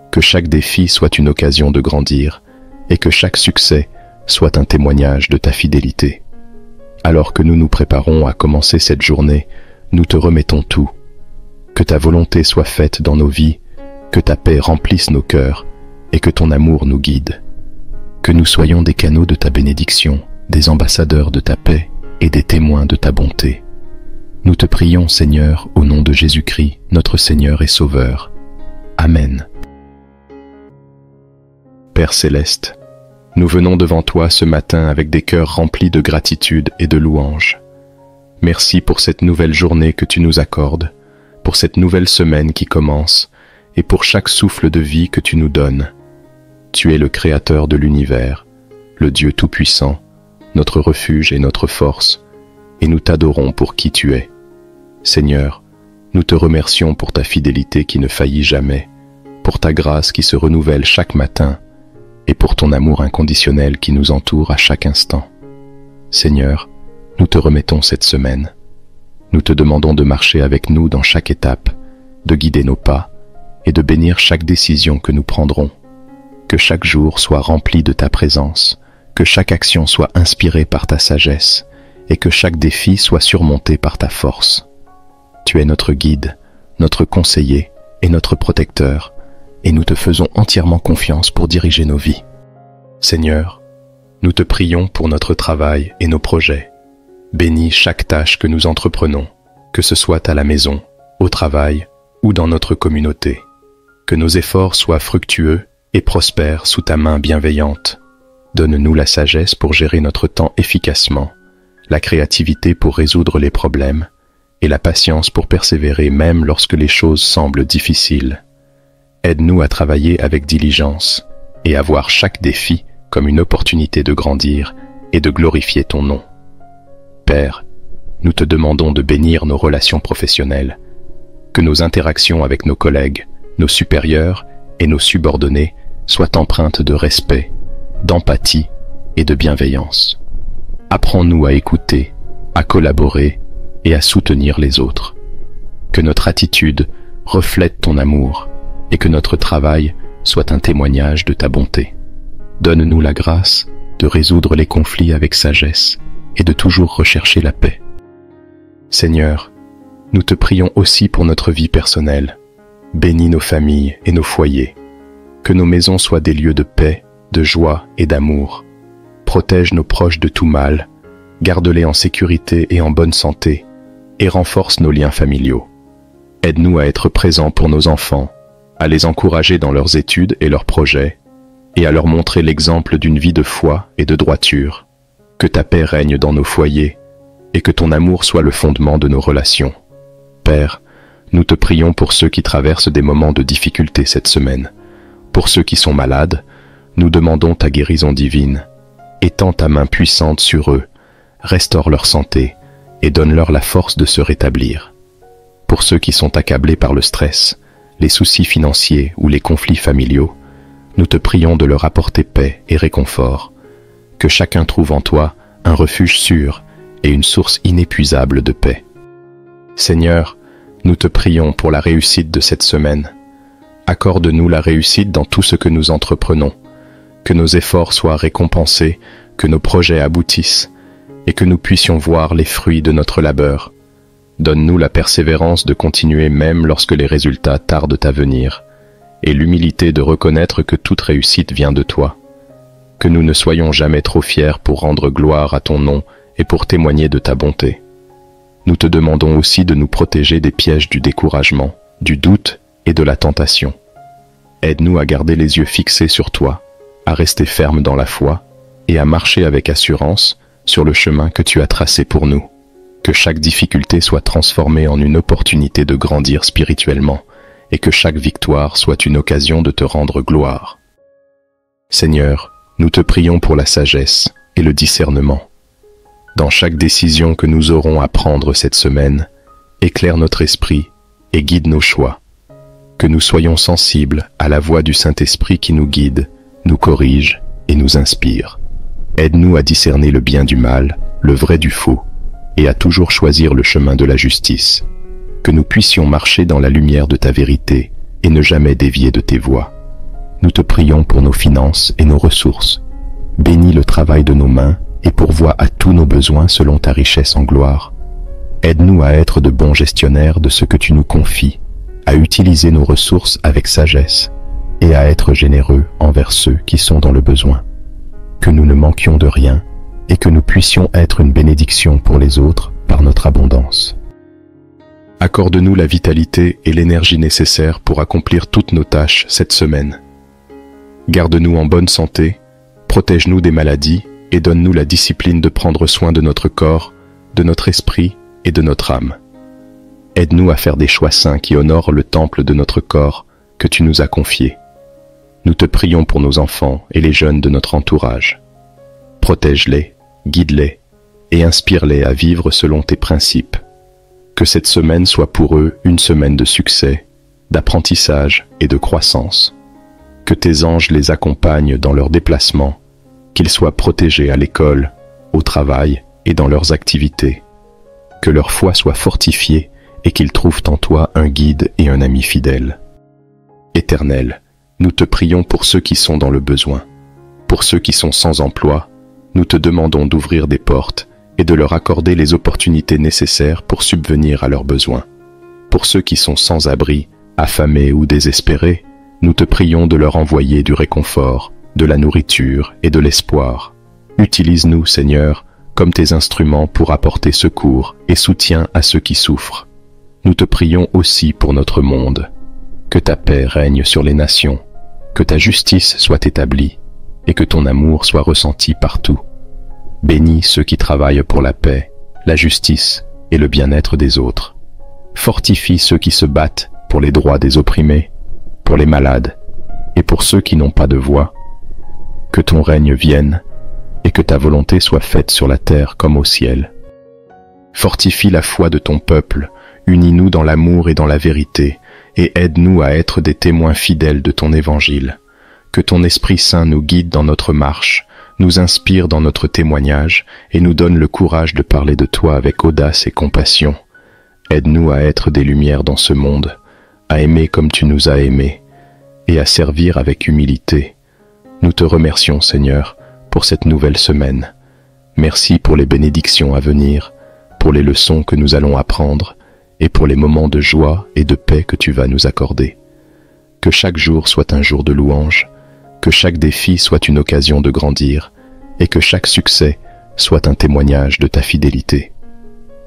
que chaque défi soit une occasion de grandir et que chaque succès soit un témoignage de ta fidélité. Alors que nous nous préparons à commencer cette journée, nous te remettons tout. Que ta volonté soit faite dans nos vies, que ta paix remplisse nos cœurs et que ton amour nous guide. Que nous soyons des canaux de ta bénédiction, des ambassadeurs de ta paix et des témoins de ta bonté. Nous te prions, Seigneur, au nom de Jésus-Christ, notre Seigneur et Sauveur. Amen. Père céleste, nous venons devant toi ce matin avec des cœurs remplis de gratitude et de louange. Merci pour cette nouvelle journée que tu nous accordes, pour cette nouvelle semaine qui commence et pour chaque souffle de vie que tu nous donnes. Tu es le Créateur de l'univers, le Dieu Tout-Puissant, notre refuge et notre force, et nous t'adorons pour qui tu es. Seigneur, nous te remercions pour ta fidélité qui ne faillit jamais, pour ta grâce qui se renouvelle chaque matin, et pour ton amour inconditionnel qui nous entoure à chaque instant. Seigneur, nous te remettons cette semaine. Nous te demandons de marcher avec nous dans chaque étape, de guider nos pas et de bénir chaque décision que nous prendrons. Que chaque jour soit rempli de ta présence, que chaque action soit inspirée par ta sagesse et que chaque défi soit surmonté par ta force. Tu es notre guide, notre conseiller et notre protecteur, et nous te faisons entièrement confiance pour diriger nos vies. Seigneur, nous te prions pour notre travail et nos projets. Bénis chaque tâche que nous entreprenons, que ce soit à la maison, au travail ou dans notre communauté. Que nos efforts soient fructueux et prospèrent sous ta main bienveillante. Donne-nous la sagesse pour gérer notre temps efficacement, la créativité pour résoudre les problèmes et la patience pour persévérer même lorsque les choses semblent difficiles. Aide-nous à travailler avec diligence et à voir chaque défi comme une opportunité de grandir et de glorifier ton nom. Père, nous te demandons de bénir nos relations professionnelles, que nos interactions avec nos collègues, nos supérieurs et nos subordonnés soient empreintes de respect, d'empathie et de bienveillance. Apprends-nous à écouter, à collaborer et à soutenir les autres. Que notre attitude reflète ton amour et que notre travail soit un témoignage de ta bonté. Donne-nous la grâce de résoudre les conflits avec sagesse et de toujours rechercher la paix. Seigneur, nous te prions aussi pour notre vie personnelle. Bénis nos familles et nos foyers. Que nos maisons soient des lieux de paix, de joie et d'amour. Protège nos proches de tout mal, garde-les en sécurité et en bonne santé, et renforce nos liens familiaux. Aide-nous à être présents pour nos enfants, à les encourager dans leurs études et leurs projets, et à leur montrer l'exemple d'une vie de foi et de droiture. Que ta paix règne dans nos foyers, et que ton amour soit le fondement de nos relations. Père, nous te prions pour ceux qui traversent des moments de difficulté cette semaine. Pour ceux qui sont malades, nous demandons ta guérison divine. Étends ta main puissante sur eux, restaure leur santé et donne-leur la force de se rétablir. Pour ceux qui sont accablés par le stress, les soucis financiers ou les conflits familiaux, nous te prions de leur apporter paix et réconfort. Que chacun trouve en toi un refuge sûr et une source inépuisable de paix. Seigneur, nous te prions pour la réussite de cette semaine. Accorde-nous la réussite dans tout ce que nous entreprenons, que nos efforts soient récompensés, que nos projets aboutissent, et que nous puissions voir les fruits de notre labeur. Donne-nous la persévérance de continuer même lorsque les résultats tardent à venir, et l'humilité de reconnaître que toute réussite vient de toi. Que nous ne soyons jamais trop fiers pour rendre gloire à ton nom et pour témoigner de ta bonté. Nous te demandons aussi de nous protéger des pièges du découragement, du doute et de la tentation. Aide-nous à garder les yeux fixés sur toi, à rester fermes dans la foi et à marcher avec assurance, sur le chemin que tu as tracé pour nous. Que chaque difficulté soit transformée en une opportunité de grandir spirituellement et que chaque victoire soit une occasion de te rendre gloire. Seigneur, nous te prions pour la sagesse et le discernement. Dans chaque décision que nous aurons à prendre cette semaine, éclaire notre esprit et guide nos choix. Que nous soyons sensibles à la voix du Saint-Esprit qui nous guide, nous corrige et nous inspire. Aide-nous à discerner le bien du mal, le vrai du faux, et à toujours choisir le chemin de la justice. Que nous puissions marcher dans la lumière de ta vérité et ne jamais dévier de tes voies. Nous te prions pour nos finances et nos ressources. Bénis le travail de nos mains et pourvois à tous nos besoins selon ta richesse en gloire. Aide-nous à être de bons gestionnaires de ce que tu nous confies, à utiliser nos ressources avec sagesse et à être généreux envers ceux qui sont dans le besoin. Que nous ne manquions de rien et que nous puissions être une bénédiction pour les autres par notre abondance. Accorde-nous la vitalité et l'énergie nécessaires pour accomplir toutes nos tâches cette semaine. Garde-nous en bonne santé, protège-nous des maladies et donne-nous la discipline de prendre soin de notre corps, de notre esprit et de notre âme. Aide-nous à faire des choix saints qui honorent le temple de notre corps que tu nous as confié. Nous te prions pour nos enfants et les jeunes de notre entourage. Protège-les, guide-les et inspire-les à vivre selon tes principes. Que cette semaine soit pour eux une semaine de succès, d'apprentissage et de croissance. Que tes anges les accompagnent dans leurs déplacements, qu'ils soient protégés à l'école, au travail et dans leurs activités. Que leur foi soit fortifiée et qu'ils trouvent en toi un guide et un ami fidèle. Éternel, nous te prions pour ceux qui sont dans le besoin. Pour ceux qui sont sans emploi, nous te demandons d'ouvrir des portes et de leur accorder les opportunités nécessaires pour subvenir à leurs besoins. Pour ceux qui sont sans abri, affamés ou désespérés, nous te prions de leur envoyer du réconfort, de la nourriture et de l'espoir. Utilise-nous, Seigneur, comme tes instruments pour apporter secours et soutien à ceux qui souffrent. Nous te prions aussi pour notre monde. Que ta paix règne sur les nations, que ta justice soit établie et que ton amour soit ressenti partout. Bénis ceux qui travaillent pour la paix, la justice et le bien-être des autres. Fortifie ceux qui se battent pour les droits des opprimés, pour les malades et pour ceux qui n'ont pas de voix. Que ton règne vienne et que ta volonté soit faite sur la terre comme au ciel. Fortifie la foi de ton peuple, unis-nous dans l'amour et dans la vérité, et aide-nous à être des témoins fidèles de ton évangile. Que ton Esprit Saint nous guide dans notre marche, nous inspire dans notre témoignage et nous donne le courage de parler de toi avec audace et compassion. Aide-nous à être des lumières dans ce monde, à aimer comme tu nous as aimés et à servir avec humilité. Nous te remercions, Seigneur, pour cette nouvelle semaine. Merci pour les bénédictions à venir, pour les leçons que nous allons apprendre et pour les moments de joie et de paix que tu vas nous accorder. Que chaque jour soit un jour de louange, que chaque défi soit une occasion de grandir et que chaque succès soit un témoignage de ta fidélité.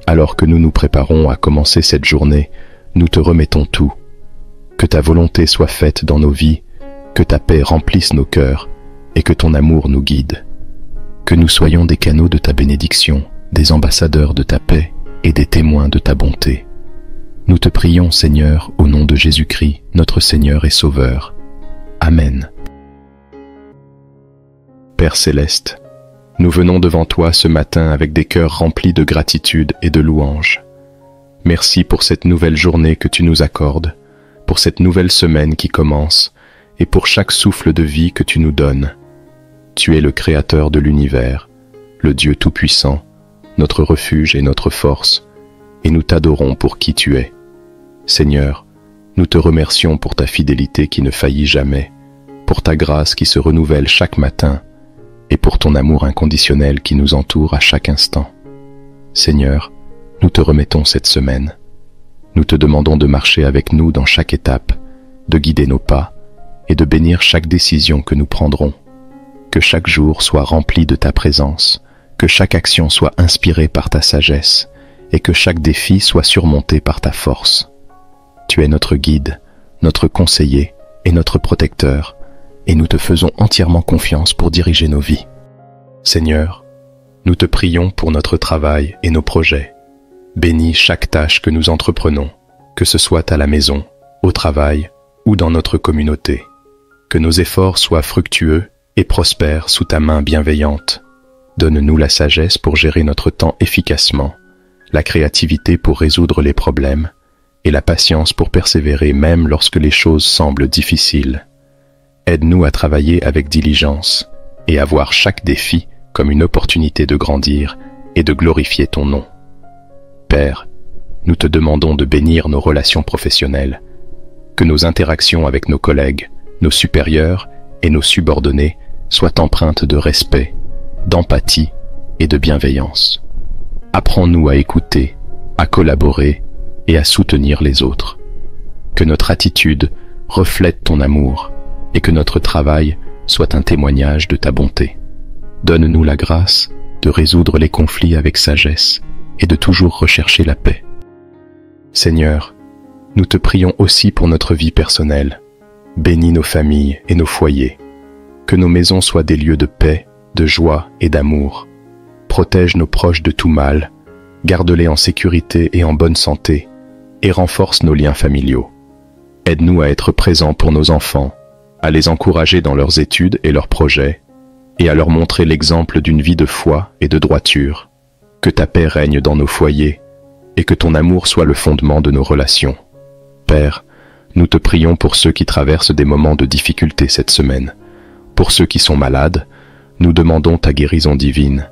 Alors que nous nous préparons à commencer cette journée, nous te remettons tout. Que ta volonté soit faite dans nos vies, que ta paix remplisse nos cœurs et que ton amour nous guide. Que nous soyons des canaux de ta bénédiction, des ambassadeurs de ta paix et des témoins de ta bonté. Nous te prions, Seigneur, au nom de Jésus-Christ, notre Seigneur et Sauveur. Amen. Père céleste, nous venons devant toi ce matin avec des cœurs remplis de gratitude et de louange. Merci pour cette nouvelle journée que tu nous accordes, pour cette nouvelle semaine qui commence et pour chaque souffle de vie que tu nous donnes. Tu es le Créateur de l'univers, le Dieu Tout-Puissant, notre refuge et notre force, et nous t'adorons pour qui tu es. Seigneur, nous te remercions pour ta fidélité qui ne faillit jamais, pour ta grâce qui se renouvelle chaque matin, et pour ton amour inconditionnel qui nous entoure à chaque instant. Seigneur, nous te remettons cette semaine. Nous te demandons de marcher avec nous dans chaque étape, de guider nos pas et de bénir chaque décision que nous prendrons. Que chaque jour soit rempli de ta présence, que chaque action soit inspirée par ta sagesse et que chaque défi soit surmonté par ta force. Tu es notre guide, notre conseiller et notre protecteur, et nous te faisons entièrement confiance pour diriger nos vies. Seigneur, Nous te prions pour notre travail et nos projets. Bénis chaque tâche que nous entreprenons, que ce soit à la maison, au travail ou dans notre communauté. Que nos efforts soient fructueux et prospèrent sous ta main bienveillante. Donne-nous la sagesse pour gérer notre temps efficacement, la créativité pour résoudre les problèmes et la patience pour persévérer même lorsque les choses semblent difficiles. Aide-nous à travailler avec diligence et à voir chaque défi comme une opportunité de grandir et de glorifier ton nom. Père, nous te demandons de bénir nos relations professionnelles, que nos interactions avec nos collègues, nos supérieurs et nos subordonnés soient empreintes de respect, d'empathie et de bienveillance. Apprends-nous à écouter, à collaborer et à soutenir les autres. Que notre attitude reflète ton amour et que notre travail soit un témoignage de ta bonté. Donne-nous la grâce de résoudre les conflits avec sagesse et de toujours rechercher la paix. Seigneur, nous te prions aussi pour notre vie personnelle. Bénis nos familles et nos foyers. Que nos maisons soient des lieux de paix, de joie et d'amour. Protège nos proches de tout mal, garde-les en sécurité et en bonne santé, et renforce nos liens familiaux. Aide-nous à être présents pour nos enfants, à les encourager dans leurs études et leurs projets, et à leur montrer l'exemple d'une vie de foi et de droiture. Que ta paix règne dans nos foyers, et que ton amour soit le fondement de nos relations. Père, nous te prions pour ceux qui traversent des moments de difficulté cette semaine. Pour ceux qui sont malades, nous demandons ta guérison divine.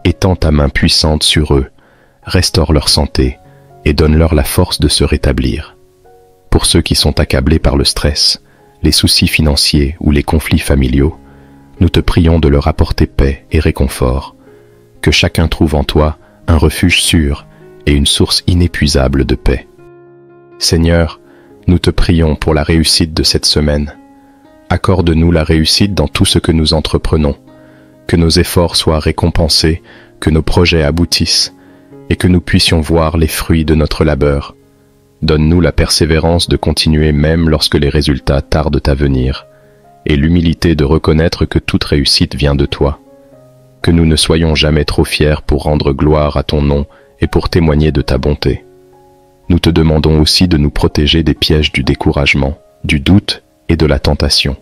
Étends ta main puissante sur eux, restaure leur santé et donne-leur la force de se rétablir. Pour ceux qui sont accablés par le stress, les soucis financiers ou les conflits familiaux, nous te prions de leur apporter paix et réconfort. Que chacun trouve en toi un refuge sûr et une source inépuisable de paix. Seigneur, nous te prions pour la réussite de cette semaine. Accorde-nous la réussite dans tout ce que nous entreprenons, que nos efforts soient récompensés, que nos projets aboutissent, et que nous puissions voir les fruits de notre labeur. Donne-nous la persévérance de continuer même lorsque les résultats tardent à venir, et l'humilité de reconnaître que toute réussite vient de toi. Que nous ne soyons jamais trop fiers pour rendre gloire à ton nom et pour témoigner de ta bonté. Nous te demandons aussi de nous protéger des pièges du découragement, du doute et de la tentation.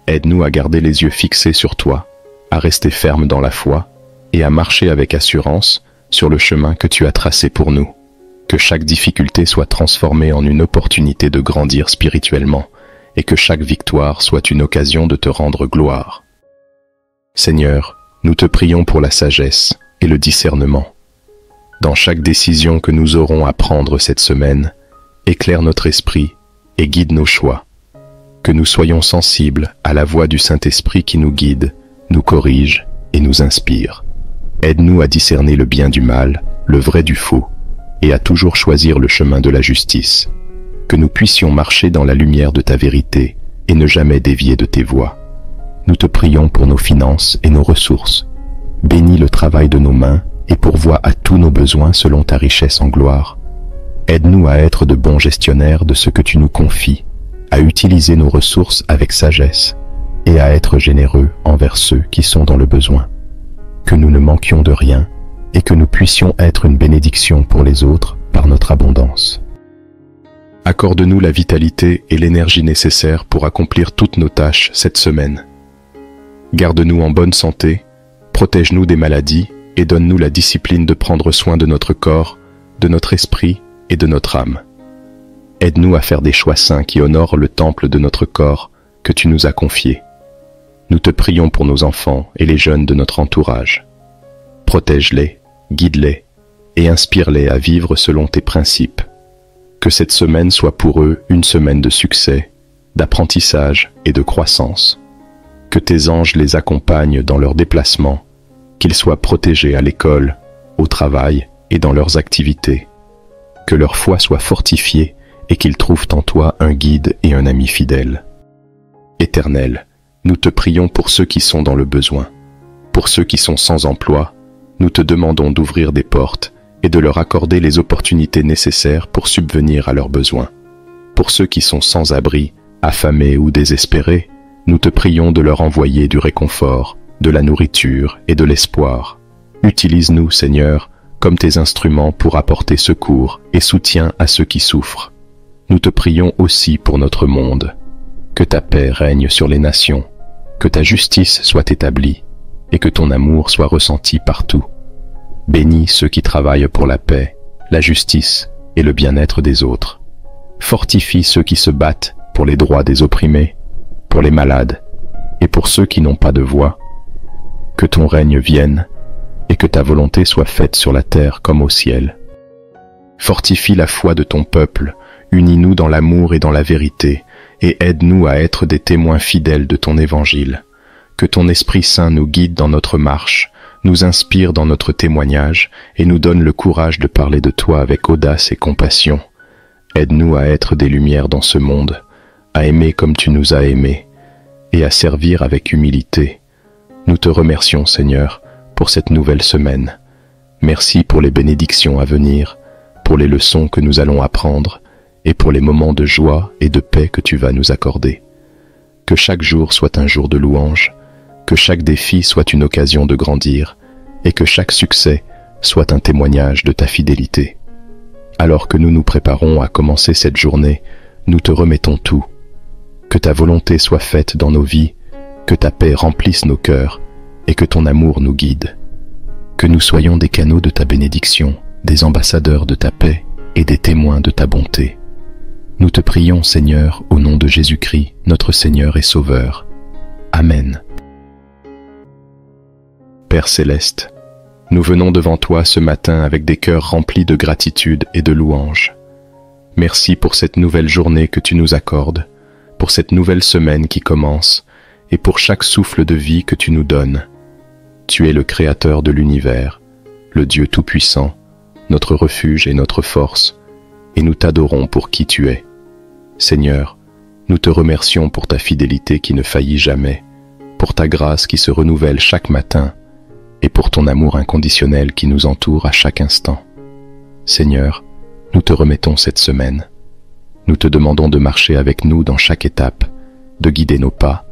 Aide-nous à garder les yeux fixés sur toi, à rester fermes dans la foi et à marcher avec assurance sur le chemin que tu as tracé pour nous. Que chaque difficulté soit transformée en une opportunité de grandir spirituellement et que chaque victoire soit une occasion de te rendre gloire. Seigneur, nous te prions pour la sagesse et le discernement. Dans chaque décision que nous aurons à prendre cette semaine, éclaire notre esprit et guide nos choix. Que nous soyons sensibles à la voix du Saint-Esprit qui nous guide, nous corrige et nous inspire. Aide-nous à discerner le bien du mal, le vrai du faux, et à toujours choisir le chemin de la justice. Que nous puissions marcher dans la lumière de ta vérité et ne jamais dévier de tes voies. Nous te prions pour nos finances et nos ressources. Bénis le travail de nos mains et pourvois à tous nos besoins selon ta richesse en gloire. Aide-nous à être de bons gestionnaires de ce que tu nous confies, à utiliser nos ressources avec sagesse et à être généreux envers ceux qui sont dans le besoin. Que nous ne manquions de rien et que nous puissions être une bénédiction pour les autres par notre abondance. Accorde-nous la vitalité et l'énergie nécessaires pour accomplir toutes nos tâches cette semaine. Garde-nous en bonne santé, protège-nous des maladies et donne-nous la discipline de prendre soin de notre corps, de notre esprit et de notre âme. Aide-nous à faire des choix saints qui honorent le temple de notre corps que tu nous as confié. Nous te prions pour nos enfants et les jeunes de notre entourage. Protège-les, guide-les et inspire-les à vivre selon tes principes. Que cette semaine soit pour eux une semaine de succès, d'apprentissage et de croissance. Que tes anges les accompagnent dans leurs déplacements, qu'ils soient protégés à l'école, au travail et dans leurs activités. Que leur foi soit fortifiée et qu'ils trouvent en toi un guide et un ami fidèle. Éternel, nous te prions pour ceux qui sont dans le besoin. Pour ceux qui sont sans emploi, nous te demandons d'ouvrir des portes et de leur accorder les opportunités nécessaires pour subvenir à leurs besoins. Pour ceux qui sont sans abri, affamés ou désespérés, nous te prions de leur envoyer du réconfort, de la nourriture et de l'espoir. Utilise-nous, Seigneur, comme tes instruments pour apporter secours et soutien à ceux qui souffrent. Nous te prions aussi pour notre monde. Que ta paix règne sur les nations, que ta justice soit établie et que ton amour soit ressenti partout. Bénis ceux qui travaillent pour la paix, la justice et le bien-être des autres. Fortifie ceux qui se battent pour les droits des opprimés, pour les malades et pour ceux qui n'ont pas de voix. Que ton règne vienne et que ta volonté soit faite sur la terre comme au ciel. Fortifie la foi de ton peuple, unis-nous dans l'amour et dans la vérité, et aide-nous à être des témoins fidèles de ton évangile. Que ton Esprit Saint nous guide dans notre marche, nous inspire dans notre témoignage et nous donne le courage de parler de toi avec audace et compassion. Aide-nous à être des lumières dans ce monde, à aimer comme tu nous as aimés et à servir avec humilité. Nous te remercions, Seigneur, pour cette nouvelle semaine. Merci pour les bénédictions à venir, pour les leçons que nous allons apprendre et pour les moments de joie et de paix que tu vas nous accorder. Que chaque jour soit un jour de louange, que chaque défi soit une occasion de grandir et que chaque succès soit un témoignage de ta fidélité. Alors que nous nous préparons à commencer cette journée, nous te remettons tout. Que ta volonté soit faite dans nos vies, que ta paix remplisse nos cœurs et que ton amour nous guide. Que nous soyons des canaux de ta bénédiction, des ambassadeurs de ta paix et des témoins de ta bonté. Nous te prions, Seigneur, au nom de Jésus-Christ, notre Seigneur et Sauveur. Amen. Père céleste, nous venons devant toi ce matin avec des cœurs remplis de gratitude et de louange. Merci pour cette nouvelle journée que tu nous accordes, pour cette nouvelle semaine qui commence et pour chaque souffle de vie que tu nous donnes. Tu es le Créateur de l'univers, le Dieu Tout-Puissant, notre refuge et notre force, et nous t'adorons pour qui tu es. Seigneur, nous te remercions pour ta fidélité qui ne faillit jamais, pour ta grâce qui se renouvelle chaque matin, et pour ton amour inconditionnel qui nous entoure à chaque instant. Seigneur, nous te remettons cette semaine. Nous te demandons de marcher avec nous dans chaque étape, de guider nos pas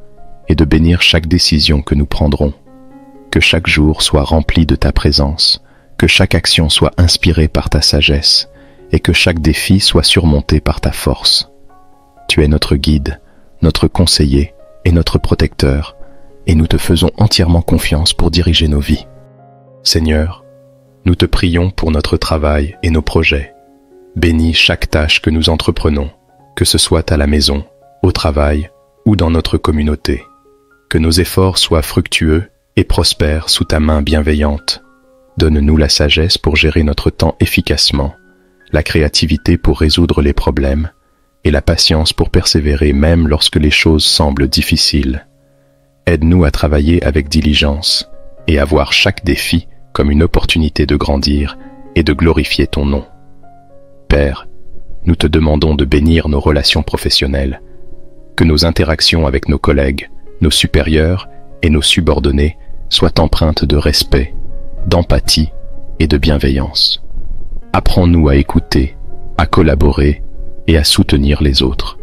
et de bénir chaque décision que nous prendrons. Que chaque jour soit rempli de ta présence, que chaque action soit inspirée par ta sagesse et que chaque défi soit surmonté par ta force. Tu es notre guide, notre conseiller et notre protecteur, et nous te faisons entièrement confiance pour diriger nos vies. Seigneur, nous te prions pour notre travail et nos projets. Bénis chaque tâche que nous entreprenons, que ce soit à la maison, au travail ou dans notre communauté. Que nos efforts soient fructueux et prospèrent sous ta main bienveillante. Donne-nous la sagesse pour gérer notre temps efficacement, la créativité pour résoudre les problèmes et la patience pour persévérer même lorsque les choses semblent difficiles. Aide-nous à travailler avec diligence et à voir chaque défi comme une opportunité de grandir et de glorifier ton nom. Père, nous te demandons de bénir nos relations professionnelles, que nos interactions avec nos collègues, nos supérieurs et nos subordonnés soient empreintes de respect, d'empathie et de bienveillance. Apprends-nous à écouter, à collaborer et à soutenir les autres.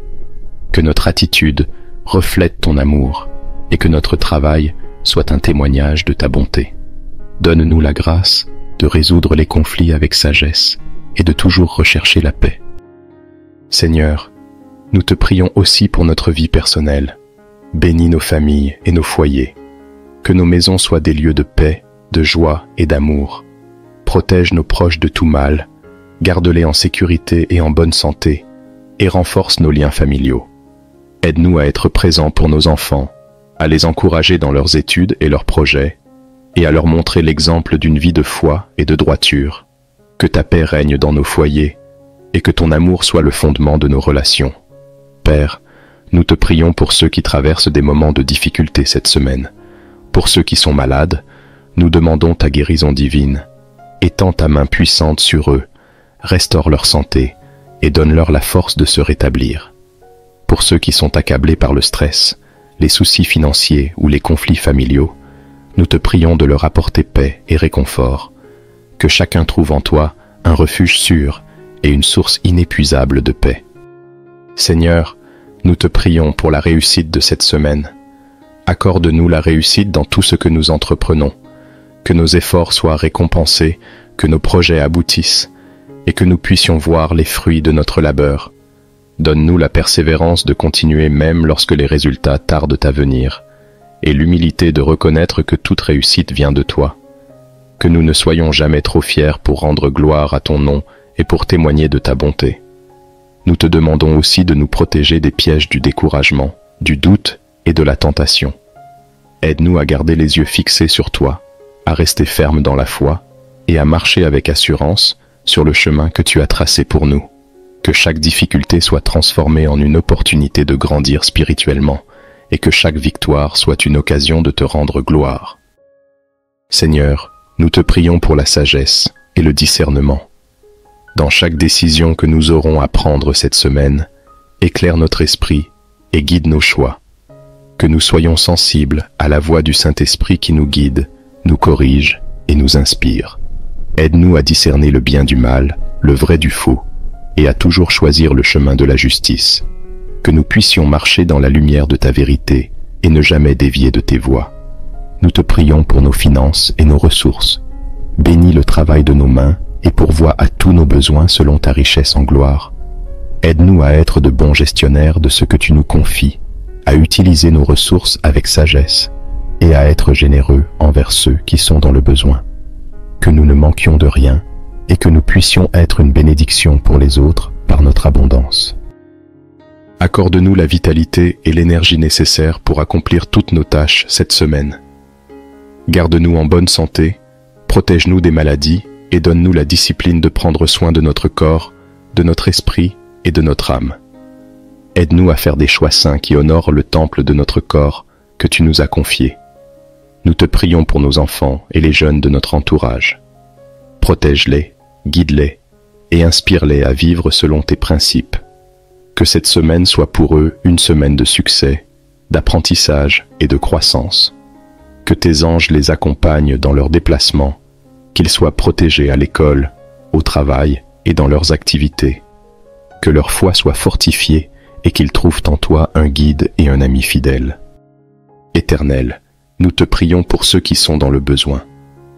Que notre attitude reflète ton amour et que notre travail soit un témoignage de ta bonté. Donne-nous la grâce de résoudre les conflits avec sagesse et de toujours rechercher la paix. Seigneur, nous te prions aussi pour notre vie personnelle. Bénis nos familles et nos foyers. Que nos maisons soient des lieux de paix, de joie et d'amour. Protège nos proches de tout mal, garde-les en sécurité et en bonne santé, et renforce nos liens familiaux. Aide-nous à être présents pour nos enfants, à les encourager dans leurs études et leurs projets, et à leur montrer l'exemple d'une vie de foi et de droiture. Que ta paix règne dans nos foyers, et que ton amour soit le fondement de nos relations. Père, nous te prions pour ceux qui traversent des moments de difficulté cette semaine. Pour ceux qui sont malades, nous demandons ta guérison divine. Étends ta main puissante sur eux, restaure leur santé et donne-leur la force de se rétablir. Pour ceux qui sont accablés par le stress, les soucis financiers ou les conflits familiaux, nous te prions de leur apporter paix et réconfort. Que chacun trouve en toi un refuge sûr et une source inépuisable de paix. Seigneur, nous te prions pour la réussite de cette semaine. Accorde-nous la réussite dans tout ce que nous entreprenons, que nos efforts soient récompensés, que nos projets aboutissent, et que nous puissions voir les fruits de notre labeur. Donne-nous la persévérance de continuer même lorsque les résultats tardent à venir, et l'humilité de reconnaître que toute réussite vient de toi. Que nous ne soyons jamais trop fiers pour rendre gloire à ton nom et pour témoigner de ta bonté. Nous te demandons aussi de nous protéger des pièges du découragement, du doute et de la tentation. Aide-nous à garder les yeux fixés sur toi, à rester fermes dans la foi et à marcher avec assurance sur le chemin que tu as tracé pour nous. Que chaque difficulté soit transformée en une opportunité de grandir spirituellement et que chaque victoire soit une occasion de te rendre gloire. Seigneur, nous te prions pour la sagesse et le discernement. Dans chaque décision que nous aurons à prendre cette semaine, éclaire notre esprit et guide nos choix. Que nous soyons sensibles à la voix du Saint-Esprit qui nous guide, nous corrige et nous inspire. Aide-nous à discerner le bien du mal, le vrai du faux, et à toujours choisir le chemin de la justice. Que nous puissions marcher dans la lumière de ta vérité et ne jamais dévier de tes voies. Nous te prions pour nos finances et nos ressources. Bénis le travail de nos mains et pourvois à tous nos besoins selon ta richesse en gloire. Aide-nous à être de bons gestionnaires de ce que tu nous confies, à utiliser nos ressources avec sagesse et à être généreux envers ceux qui sont dans le besoin. Que nous ne manquions de rien et que nous puissions être une bénédiction pour les autres par notre abondance. Accorde-nous la vitalité et l'énergie nécessaires pour accomplir toutes nos tâches cette semaine. Garde-nous en bonne santé, protège-nous des maladies et donne-nous la discipline de prendre soin de notre corps, de notre esprit et de notre âme. Aide-nous à faire des choix saints qui honorent le temple de notre corps que tu nous as confié. Nous te prions pour nos enfants et les jeunes de notre entourage. Protège-les, guide-les et inspire-les à vivre selon tes principes. Que cette semaine soit pour eux une semaine de succès, d'apprentissage et de croissance. Que tes anges les accompagnent dans leurs déplacements, qu'ils soient protégés à l'école, au travail et dans leurs activités. Que leur foi soit fortifiée et qu'ils trouvent en toi un guide et un ami fidèle. Éternel, nous te prions pour ceux qui sont dans le besoin.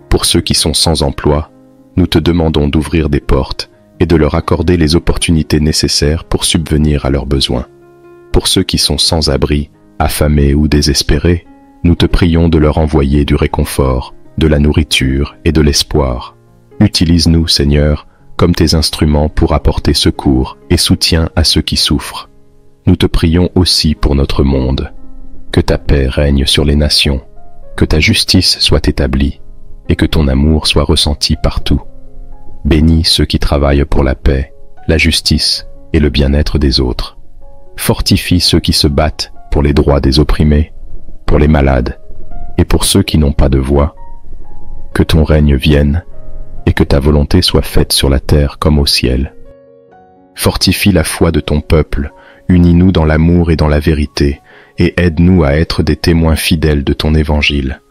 Pour ceux qui sont sans emploi, nous te demandons d'ouvrir des portes et de leur accorder les opportunités nécessaires pour subvenir à leurs besoins. Pour ceux qui sont sans abri, affamés ou désespérés, nous te prions de leur envoyer du réconfort, de la nourriture et de l'espoir. Utilise-nous, Seigneur, comme tes instruments pour apporter secours et soutien à ceux qui souffrent. Nous te prions aussi pour notre monde. Que ta paix règne sur les nations, que ta justice soit établie et que ton amour soit ressenti partout. Bénis ceux qui travaillent pour la paix, la justice et le bien-être des autres. Fortifie ceux qui se battent pour les droits des opprimés, pour les malades et pour ceux qui n'ont pas de voix. Que ton règne vienne et que ta volonté soit faite sur la terre comme au ciel. Fortifie la foi de ton peuple, unis-nous dans l'amour et dans la vérité, et aide-nous à être des témoins fidèles de ton évangile.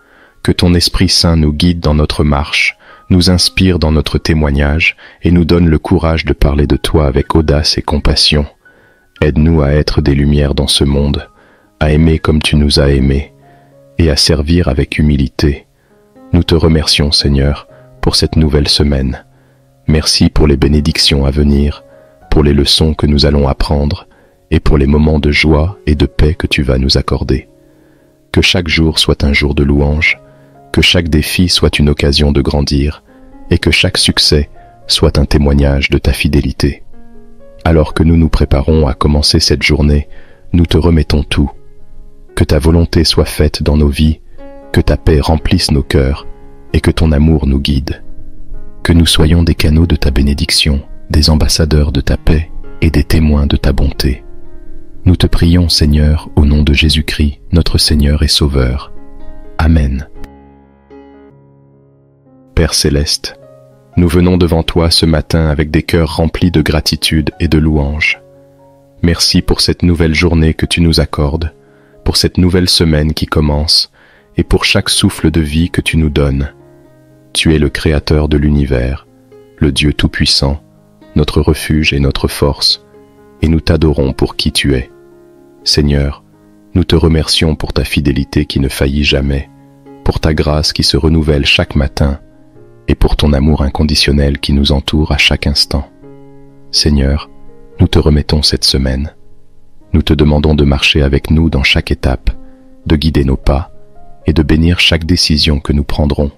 Que ton Esprit Saint nous guide dans notre marche, nous inspire dans notre témoignage et nous donne le courage de parler de toi avec audace et compassion. Aide-nous à être des lumières dans ce monde, à aimer comme tu nous as aimés et à servir avec humilité. Nous te remercions, Seigneur, pour cette nouvelle semaine. Merci pour les bénédictions à venir, pour les leçons que nous allons apprendre et pour les moments de joie et de paix que tu vas nous accorder. Que chaque jour soit un jour de louange, que chaque défi soit une occasion de grandir et que chaque succès soit un témoignage de ta fidélité. Alors que nous nous préparons à commencer cette journée, nous te remettons tout. Que ta volonté soit faite dans nos vies, que ta paix remplisse nos cœurs et que ton amour nous guide. Que nous soyons des canaux de ta bénédiction, des ambassadeurs de ta paix et des témoins de ta bonté. Nous te prions, Seigneur, au nom de Jésus-Christ, notre Seigneur et Sauveur. Amen. Père céleste, nous venons devant toi ce matin avec des cœurs remplis de gratitude et de louange. Merci pour cette nouvelle journée que tu nous accordes, pour cette nouvelle semaine qui commence et pour chaque souffle de vie que tu nous donnes. Tu es le Créateur de l'univers, le Dieu Tout-Puissant, notre refuge et notre force, et nous t'adorons pour qui tu es. Seigneur, nous te remercions pour ta fidélité qui ne faillit jamais, pour ta grâce qui se renouvelle chaque matin et pour ton amour inconditionnel qui nous entoure à chaque instant. Seigneur, nous te remettons cette semaine. Nous te demandons de marcher avec nous dans chaque étape, de guider nos pas et de bénir chaque décision que nous prendrons.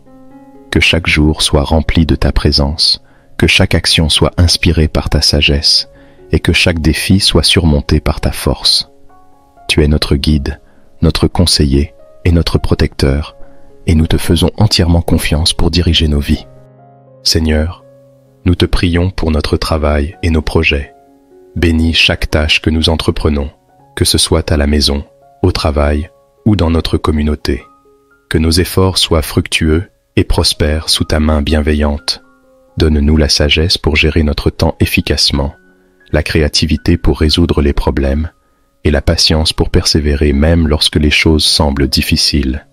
Que chaque jour soit rempli de ta présence, que chaque action soit inspirée par ta sagesse et que chaque défi soit surmonté par ta force. Tu es notre guide, notre conseiller et notre protecteur, et nous te faisons entièrement confiance pour diriger nos vies. Seigneur, nous te prions pour notre travail et nos projets. Bénis chaque tâche que nous entreprenons, que ce soit à la maison, au travail ou dans notre communauté. Que nos efforts soient fructueux et prospèrent sous ta main bienveillante. Donne-nous la sagesse pour gérer notre temps efficacement, la créativité pour résoudre les problèmes et la patience pour persévérer même lorsque les choses semblent difficiles.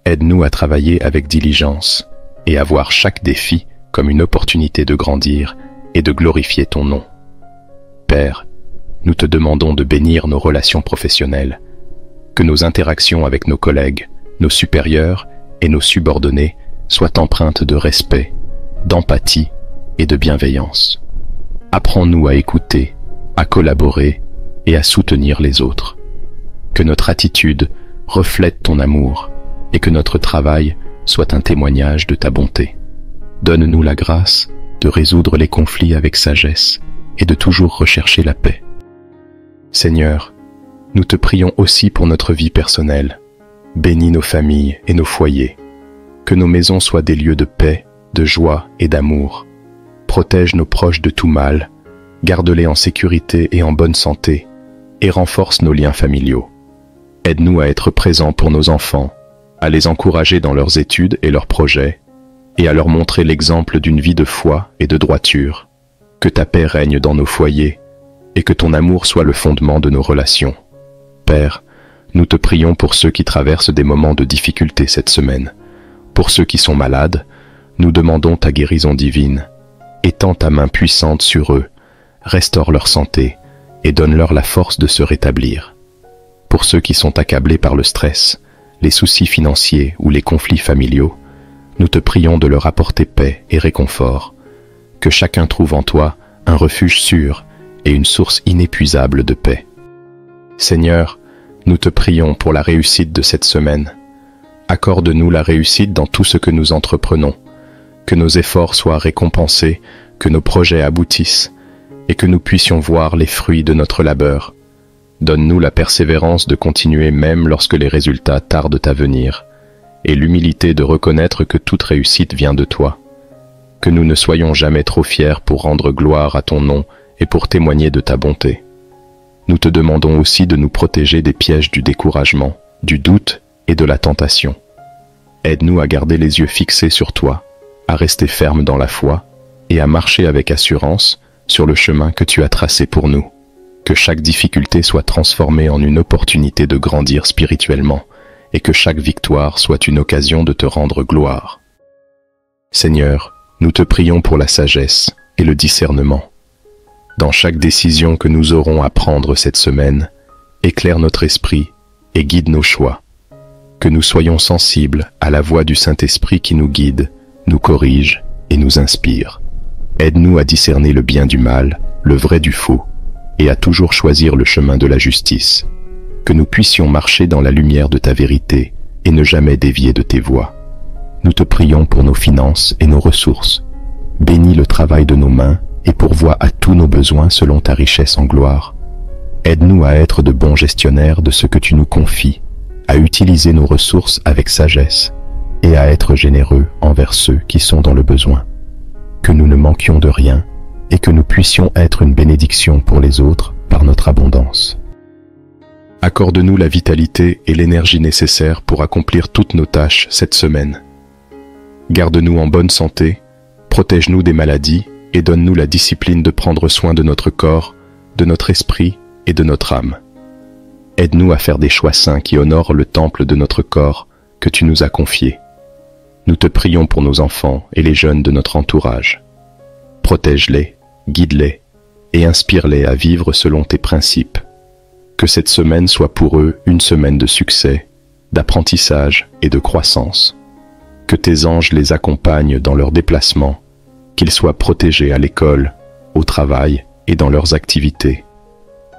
Aide-nous à travailler avec diligence et à voir chaque défi comme une opportunité de grandir et de glorifier ton nom. Père, nous te demandons de bénir nos relations professionnelles, que nos interactions avec nos collègues, nos supérieurs et nos subordonnés soient empreintes de respect, d'empathie et de bienveillance. Apprends-nous à écouter, à collaborer et à soutenir les autres. Que notre attitude reflète ton amour et que notre travail soit un témoignage de ta bonté. Donne-nous la grâce de résoudre les conflits avec sagesse et de toujours rechercher la paix. Seigneur, nous te prions aussi pour notre vie personnelle. Bénis nos familles et nos foyers. Que nos maisons soient des lieux de paix, de joie et d'amour. Protège nos proches de tout mal, garde-les en sécurité et en bonne santé, et renforce nos liens familiaux. Aide-nous à être présents pour nos enfants, à les encourager dans leurs études et leurs projets, et à leur montrer l'exemple d'une vie de foi et de droiture. Que ta paix règne dans nos foyers, et que ton amour soit le fondement de nos relations. Père, nous te prions pour ceux qui traversent des moments de difficulté cette semaine. Pour ceux qui sont malades, nous demandons ta guérison divine. Étends ta main puissante sur eux, restaure leur santé et donne-leur la force de se rétablir. Pour ceux qui sont accablés par le stress, les soucis financiers ou les conflits familiaux, nous te prions de leur apporter paix et réconfort. Que chacun trouve en toi un refuge sûr et une source inépuisable de paix. Seigneur, nous te prions pour la réussite de cette semaine. Accorde-nous la réussite dans tout ce que nous entreprenons, que nos efforts soient récompensés, que nos projets aboutissent, et que nous puissions voir les fruits de notre labeur. Donne-nous la persévérance de continuer même lorsque les résultats tardent à venir, et l'humilité de reconnaître que toute réussite vient de toi. Que nous ne soyons jamais trop fiers pour rendre gloire à ton nom et pour témoigner de ta bonté. Nous te demandons aussi de nous protéger des pièges du découragement, du doute et de la tentation. Aide-nous à garder les yeux fixés sur toi, à rester fermes dans la foi et à marcher avec assurance sur le chemin que tu as tracé pour nous. Que chaque difficulté soit transformée en une opportunité de grandir spirituellement et que chaque victoire soit une occasion de te rendre gloire. Seigneur, nous te prions pour la sagesse et le discernement. Dans chaque décision que nous aurons à prendre cette semaine, éclaire notre esprit et guide nos choix. Que nous soyons sensibles à la voix du Saint-Esprit qui nous guide, nous corrige et nous inspire. Aide-nous à discerner le bien du mal, le vrai du faux, et à toujours choisir le chemin de la justice. Que nous puissions marcher dans la lumière de ta vérité et ne jamais dévier de tes voies. Nous te prions pour nos finances et nos ressources. Bénis le travail de nos mains et pourvois à tous nos besoins selon ta richesse en gloire. Aide-nous à être de bons gestionnaires de ce que tu nous confies, à utiliser nos ressources avec sagesse et à être généreux envers ceux qui sont dans le besoin. Que nous ne manquions de rien et que nous puissions être une bénédiction pour les autres par notre abondance. Accorde-nous la vitalité et l'énergie nécessaires pour accomplir toutes nos tâches cette semaine. Garde-nous en bonne santé, protège-nous des maladies et donne-nous la discipline de prendre soin de notre corps, de notre esprit et de notre âme. Aide-nous à faire des choix saints qui honorent le temple de notre corps que tu nous as confié. Nous te prions pour nos enfants et les jeunes de notre entourage. Protège-les, guide-les et inspire-les à vivre selon tes principes. Que cette semaine soit pour eux une semaine de succès, d'apprentissage et de croissance. Que tes anges les accompagnent dans leurs déplacements, qu'ils soient protégés à l'école, au travail et dans leurs activités.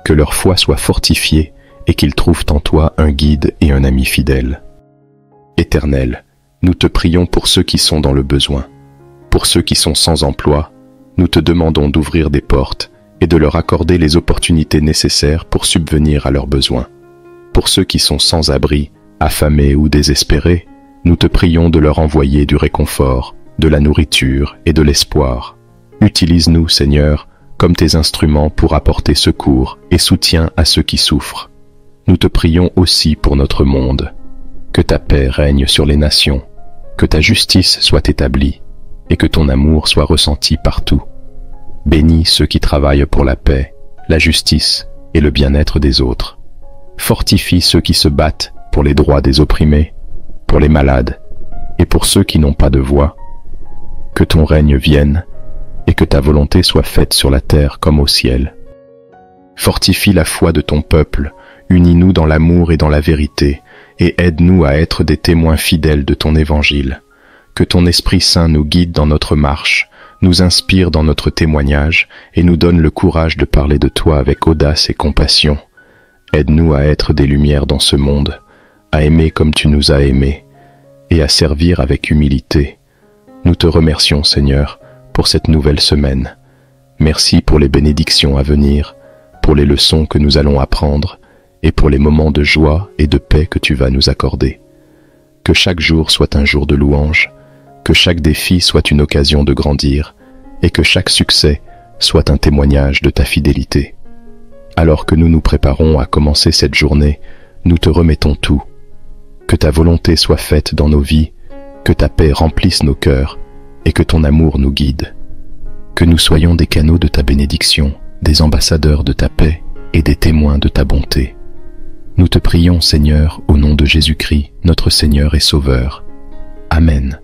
Que leur foi soit fortifiée et qu'ils trouvent en toi un guide et un ami fidèle. Éternel, nous te prions pour ceux qui sont dans le besoin. Pour ceux qui sont sans emploi, nous te demandons d'ouvrir des portes et de leur accorder les opportunités nécessaires pour subvenir à leurs besoins. Pour ceux qui sont sans abri, affamés ou désespérés, nous te prions de leur envoyer du réconfort, de la nourriture et de l'espoir. Utilise-nous, Seigneur, comme tes instruments pour apporter secours et soutien à ceux qui souffrent. Nous te prions aussi pour notre monde. Que ta paix règne sur les nations, que ta justice soit établie et que ton amour soit ressenti partout. Bénis ceux qui travaillent pour la paix, la justice et le bien-être des autres. Fortifie ceux qui se battent pour les droits des opprimés, pour les malades et pour ceux qui n'ont pas de voix. Que ton règne vienne et que ta volonté soit faite sur la terre comme au ciel. Fortifie la foi de ton peuple, unis-nous dans l'amour et dans la vérité, et aide-nous à être des témoins fidèles de ton évangile. Que ton Esprit Saint nous guide dans notre marche, nous inspire dans notre témoignage et nous donne le courage de parler de toi avec audace et compassion. Aide-nous à être des lumières dans ce monde, à aimer comme tu nous as aimés et à servir avec humilité. Nous te remercions, Seigneur, pour cette nouvelle semaine. Merci pour les bénédictions à venir, pour les leçons que nous allons apprendre et pour les moments de joie et de paix que tu vas nous accorder. Que chaque jour soit un jour de louange, que chaque défi soit une occasion de grandir et que chaque succès soit un témoignage de ta fidélité. Alors que nous nous préparons à commencer cette journée, nous te remettons tout. Que ta volonté soit faite dans nos vies, que ta paix remplisse nos cœurs et que ton amour nous guide. Que nous soyons des canaux de ta bénédiction, des ambassadeurs de ta paix et des témoins de ta bonté. Nous te prions, Seigneur, au nom de Jésus-Christ, notre Seigneur et Sauveur. Amen.